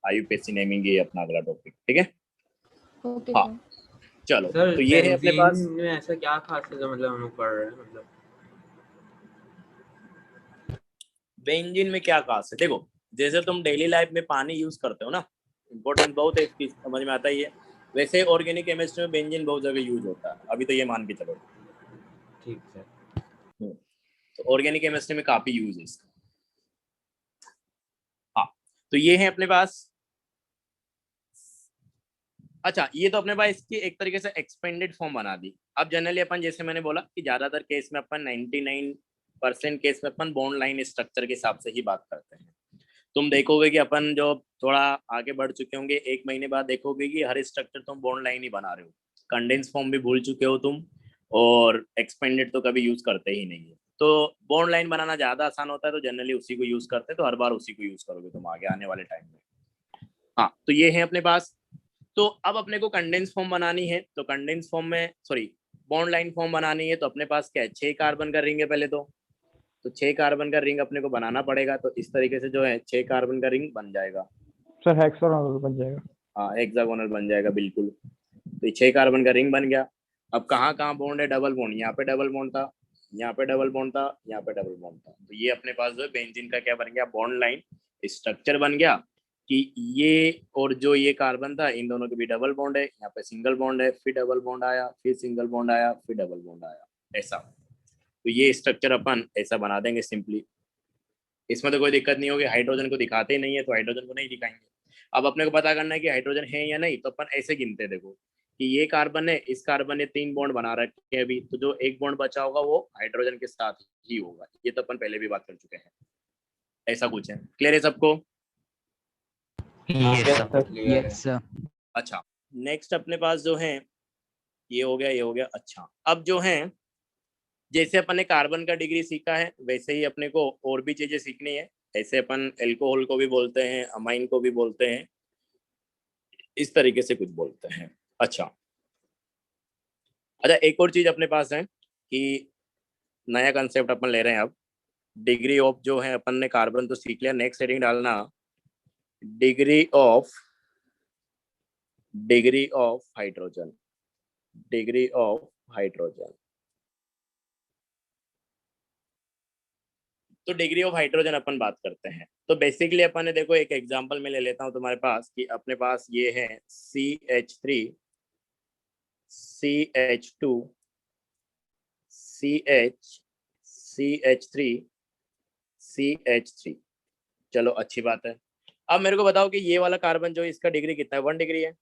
IUPAC नेमिंग ये अपना अगला टॉपिक, ठीक है? ओके हाँ चलो, सर तो ये है अपने पास। बेंजीन में ऐसा क्या खास है जो मतलब हम लोग पढ़ रहे हैं? मतलब बेंजीन में क्या खास है, देखो जैसे तुम डेली लाइफ में पानी यूज करते हो ना, इम्पोर्टेंट बहुत है, चीज समझ में आता ही है। वैसे ऑर्गेनिक केमिस्ट्री में बेंजीन बहुत जगह यूज होता है, अभी तो ये मान के चलो। ठीक सर। तो ऑर्गेनिक केमिस्ट्री में काफी यूज है इसका। हाँ, तो ये है अपने पास। अच्छा, ये तो अपने पास इसकी एक तरीके से एक्सपेंडेड फॉर्म बना दी। अब जनरली अपन जैसे मैंने बोला कि ज्यादातर केस में अपन 99% केस में अपन बॉन्ड लाइन स्ट्रक्चर के हिसाब से ही बात करते हैं। तुम देखोगे कि अपन जो थोड़ा आगे बढ़ चुके होंगे, 1 महीने बाद देखोगे कि हर स्ट्रक्चर तुम बॉन्ड लाइन ही बना रहे हो, कंडेंस फॉर्म भी भूल चुके हो तुम, और एक्सपेंडेड तो कभी यूज करते ही नहीं है। तो बॉन्ड लाइन बनाना ज्यादा आसान होता है, तो जनरली उसी को यूज करते हैं, तो हर बार उसी को यूज करोगे तुम आगे आने वाले टाइम में। हाँ, तो ये है अपने पास। तो अब अपने को कंडेंस फॉर्म बनानी है, तो कंडेंस फॉर्म में सॉरी बॉन्ड लाइन फॉर्म बनानी है, तो अपने पास क्या है, 6 कार्बन का रिंग है पहले तो 6 कार्बन का रिंग अपने को बनाना पड़ेगा। तो इस तरीके से जो है 6 कार्बन का रिंग बन जाएगा। सर हेक्सागोनल बन जाएगा। हाँ, हेक्सागोनल बन जाएगा बिल्कुल। तो 6 कार्बन का रिंग बन गया। अब कहाँ कहाँ बॉन्ड है, डबल बॉन्ड, यहाँ पे डबल बॉन्ड था, यहाँ पे डबल बॉन्ड था, यहाँ पे डबल बॉन्ड था। तो ये अपने पास जो है बेंजीन का क्या बन गया, बॉन्ड लाइन स्ट्रक्चर बन गया कि ये और जो ये कार्बन था इन दोनों के भी डबल बॉन्ड है, यहाँ पे सिंगल बॉन्ड है, फिर डबल बॉन्ड आया, फिर सिंगल बॉन्ड आया, फिर डबल बॉन्ड आया, ऐसा। तो ये स्ट्रक्चर अपन ऐसा बना देंगे सिंपली। इसमें तो कोई दिक्कत नहीं होगी, हाइड्रोजन को दिखाते ही नहीं है तो हाइड्रोजन को नहीं दिखाएंगे। अब अपने को पता करना है कि हाइड्रोजन है या नहीं, तो अपन ऐसे गिनते, देखो कि ये कार्बन है, इस कार्बन ने 3 बॉन्ड बना रखे हैं अभी, तो जो एक बॉन्ड बचा होगा वो हाइड्रोजन के साथ ही होगा। ये तो अपन पहले भी बात कर चुके हैं। ऐसा कुछ है, क्लियर है सबको? Yes, sir. Yes sir. अच्छा, नेक्स्ट अपने पास जो है ये हो गया, ये हो गया। अच्छा, अब जो है जैसे अपन ने कार्बन का डिग्री सीखा है वैसे ही अपने को और भी चीजें सीखनी है। ऐसे अपन एल्कोहल को भी बोलते हैं, अमाइन को भी बोलते हैं, इस तरीके से कुछ बोलते हैं। अच्छा, एक और चीज अपने पास है कि नया कंसेप्ट अपन ले रहे हैं अब, डिग्री ऑफ जो है अपन ने कार्बन तो सीख लिया, नेक्स्ट हेडिंग डालना degree of hydrogen, degree of hydrogen. तो डिग्री ऑफ हाइड्रोजन अपन बात करते हैं। तो बेसिकली अपन ने देखो एक एग्जांपल में ले लेता हूं तुम्हारे पास कि अपने पास ये है CH3 CH2 CH3 CH3। चलो अच्छी बात है। अब मेरे को बताओ कि ये वाला कार्बन जो है इसका डिग्री कितना है, 1 डिग्री है।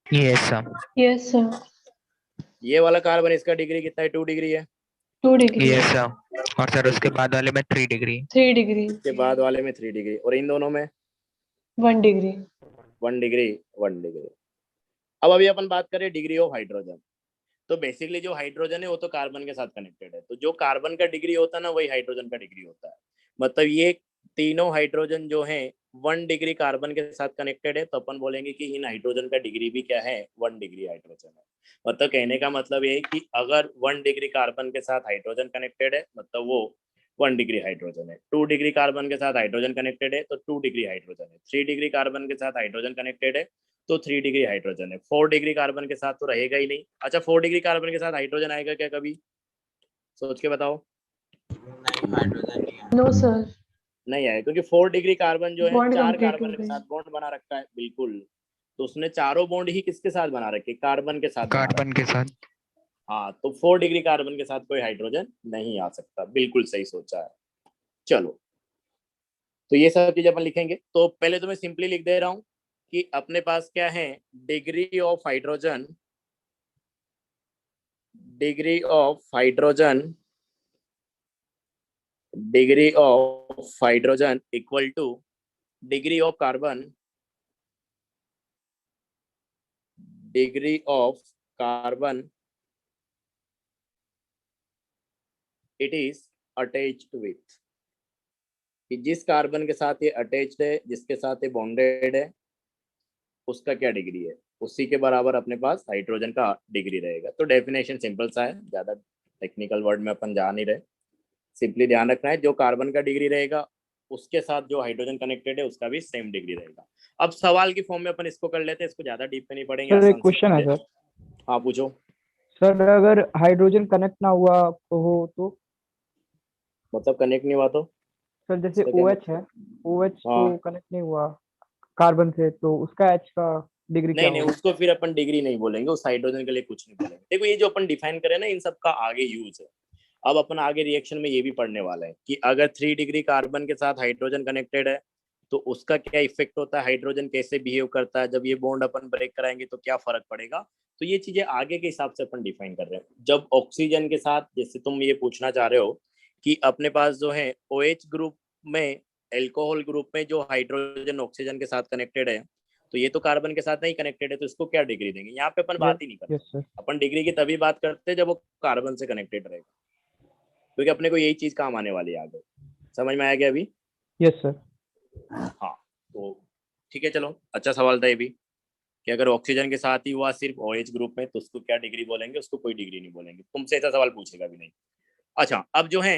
Yes, sir. Yes sir. ये वाला कार्बन इसका डिग्री कितना है, 2 डिग्री है। 2 डिग्री। Yes, sir. और सर उसके बाद वाले में 3 डिग्री। 3 डिग्री। इसके बाद वाले में 3 डिग्री, और इन दोनों में 1 डिग्री। 1 degree 1 degree. अब अभी अपन बात करें डिग्री ऑफ हाइड्रोजन। तो बेसिकली जो हाइड्रोजन है वो तो कार्बन के साथ कनेक्टेड है, तो जो कार्बन का डिग्री होता है ना वही हाइड्रोजन का डिग्री होता है। मतलब ये तीनों हाइड्रोजन जो है 1 डिग्री कार्बन के साथ कनेक्टेड है, तो अपन बोलेंगे कि इन हाइड्रोजन का डिग्री भी क्या है, 1 डिग्री हाइड्रोजन है। मतलब कहने का मतलब ये है कि अगर 1 डिग्री कार्बन के साथ हाइड्रोजन कनेक्टेड है मतलब वो 1 डिग्री हाइड्रोजन है। 2 डिग्री कार्बन के साथ हाइड्रोजन कनेक्टेड है तो 2 डिग्री हाइड्रोजन है। 3 डिग्री कार्बन के साथ हाइड्रोजन कनेक्टेड है तो 3 डिग्री हाइड्रोजन है। 4 डिग्री कार्बन के साथ तो रहेगा ही नहीं। अच्छा, 4 डिग्री कार्बन के साथ हाइड्रोजन आएगा क्या कभी, सोच के बताओ? No sir. नहीं आएगा, क्योंकि 4 डिग्री कार्बन जो है बॉन्ड 4 कंप्लीट हो कार्बन के गई। साथ बॉन्ड बना रखा है, बिल्कुल। तो उसने चारों बॉन्ड ही किसके साथ बना रखे, कार्बन के साथ बना कार्बन के साथ। हाँ, तो 4 डिग्री कार्बन के साथ कोई हाइड्रोजन नहीं आ सकता, बिल्कुल सही सोचा है। चलो, तो ये सब चीज अपन लिखेंगे। तो पहले तो मैं सिंपली लिख दे रहा हूं कि अपने पास क्या है, degree of hydrogen, degree of hydrogen, degree of hydrogen equal two degree of carbon, degree of carbon it is attached with, कि जिस कार्बन के साथ ये अटैच्ड है, जिसके साथ ये बॉन्डेड है, उसका क्या डिग्री है, उसी के बराबर अपने पास हाइड्रोजन का डिग्री रहेगा। तो डेफिनेशन सिंपल सा है, ज्यादा टेक्निकल वर्ड में अपन जा नहीं रहे। सिंपली ध्यान रखना है जो कार्बन का डिग्री रहेगा उसके साथ जो हाइड्रोजन कनेक्टेड है उसका भी सेम डिग्री रहेगा। अब सवाल की फॉर्म में अपन इसको कर लेते हैं, इसको ज्यादा डीप में नहीं पढ़ेंगे। सर एक आसान से क्वेश्चन है समझे। सर। हाँ पूछो। सर अगर हाइड्रोजन कनेक्ट ना हुआ हो तो? मतलब कनेक्ट नहीं हुआ तो सर जैसे इसका क्या OH है, OH तो हाँ। कनेक्ट नहीं हुआ कार्बन से, तो उसका H का डिग्री क्या नहीं नहीं, होगा? उसको फिर अपन डिग्री नहीं बोलेंगे, उस हाइड्रोजन के लिए कुछ नहीं बोलेंगे। देखो ये जो अपन डिफाइन करें ना इन सब का आगे यूज है। अब अपन आगे रिएक्शन में ये भी पढ़ने वाला है कि अगर 3 डिग्री कार्बन के साथ हाइड्रोजन कनेक्टेड है तो उसका क्या इफेक्ट होता है, हाइड्रोजन कैसे बिहेव करता है, जब ये बॉन्ड अपन ब्रेक कराएंगे तो क्या फर्क पड़ेगा। तो ये चीजें आगे के हिसाब से अपन डिफाइन कर रहे हैं। जब ऑक्सीजन के साथ, जैसे तुम ये पूछना चाह रहे हो कि अपने पास जो है OH ग्रुप में, एल्कोहल ग्रुप में जो हाइड्रोजन ऑक्सीजन के साथ कनेक्टेड है, तो ये तो कार्बन के साथ नहीं कनेक्टेड है, तो इसको क्या डिग्री देंगे, यहाँ पे अपन बात ही नहीं करते। Yes sir. अपन डिग्री की तभी बात करते हैं जब वो कार्बन से कनेक्टेड रहेगा, क्योंकि अपने को यही चीज काम आने वाली है आगे। समझ में आया क्या अभी? Yes sir. हाँ, तो ठीक है, चलो अच्छा सवाल था ये भी कि अगर ऑक्सीजन के साथ ही हुआ सिर्फ OH ग्रुप में तो उसको क्या डिग्री बोलेंगे, उसको कोई डिग्री नहीं बोलेंगे, तुमसे ऐसा सवाल पूछेगा भी नहीं। अच्छा, अब जो है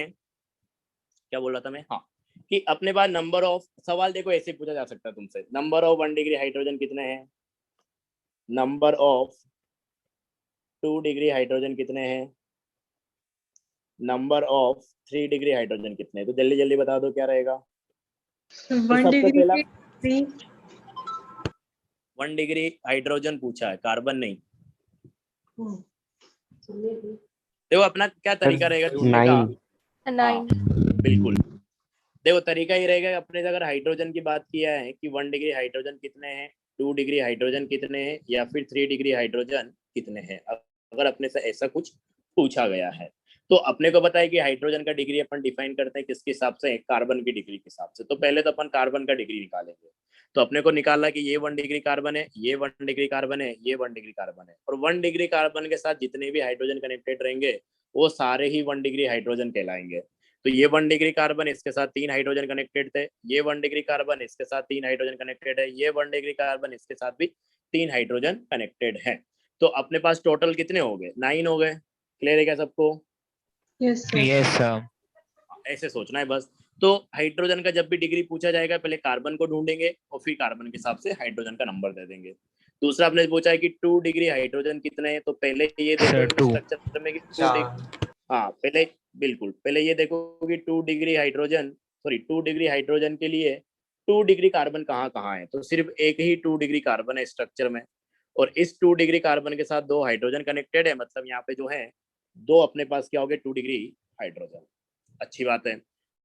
क्या बोल रहा था मैं, हाँ, कि अपने पास नंबर ऑफ, सवाल देखो ऐसे पूछा जा सकता है तुमसे, नंबर ऑफ 1 डिग्री हाइड्रोजन कितने हैं, नंबर ऑफ 2 डिग्री हाइड्रोजन कितने हैं, नंबर ऑफ 3 डिग्री हाइड्रोजन कितने हैं, तो जल्दी जल्दी बता दो क्या रहेगा। 1 सबसे डिग्री पहला पे 3 1 डिग्री हाइड्रोजन पूछा है, कार्बन नहीं। देखो अपना क्या तरीका रहेगा ढूंढने का, 9। 9 बिल्कुल देखो तरीका ये रहेगा कि अपने अगर हाइड्रोजन की बात किया है कि 1 डिग्री हाइड्रोजन कितने हैं, 2 डिग्री हाइड्रोजन कितने हैं, या फिर 3 डिग्री हाइड्रोजन कितने हैं, अगर अपने से ऐसा कुछ पूछा गया है तो अपने को पता है कि हाइड्रोजन का डिग्री अपन डिफाइन करते हैं किसके हिसाब से, कार्बन की डिग्री के हिसाब से। तो पहले तो अपन कार्बन का डिग्री निकालेंगे, तो अपने को निकालना कि ये 1 डिग्री कार्बन है, ये 1 डिग्री कार्बन है, ये 1 डिग्री कार्बन है, और 1 डिग्री कार्बन के साथ जितने भी हाइड्रोजन कनेक्टेड रहेंगे वो सारे ही 1 डिग्री हाइड्रोजन कहलाएंगे। तो ये 1 डिग्री कार्बन, इसके साथ 3 हाइड्रोजन कनेक्टेड थे, ये 1 डिग्री कार्बन, इसके साथ 3 हाइड्रोजन कनेक्टेड है, ये 1 डिग्री कार्बन, इसके साथ भी 3 हाइड्रोजन कनेक्टेड है। तो अपने पास टोटल कितने हो गए, 9 हो गए। क्लियर है क्या सबको? Yes sir. Yes sir. ऐसे सोचना है बस। तो हाइड्रोजन का जब भी डिग्री पूछा जाएगा पहले कार्बन को ढूंढेंगे और फिर कार्बन के हिसाब से हाइड्रोजन का नंबर दे देंगे। दूसरा आपने पूछा है कि 2 डिग्री हाइड्रोजन कितने हैं, तो पहले ये देखो Sir, 2. स्ट्रक्चर में कि 2 डिग्री, हाँ पहले बिल्कुल पहले ये देखो कि 2 degree hydrogen, sorry 2 degree hydrogen के लिए 2 डिग्री कार्बन कहाँ कहाँ है, तो सिर्फ एक ही 2 डिग्री कार्बन है स्ट्रक्चर में, और इस 2 डिग्री कार्बन के साथ 2 हाइड्रोजन कनेक्टेड है, मतलब यहाँ पे जो है 2 अपने पास क्या हो गए 2 डिग्री हाइड्रोजन। अच्छी बात है।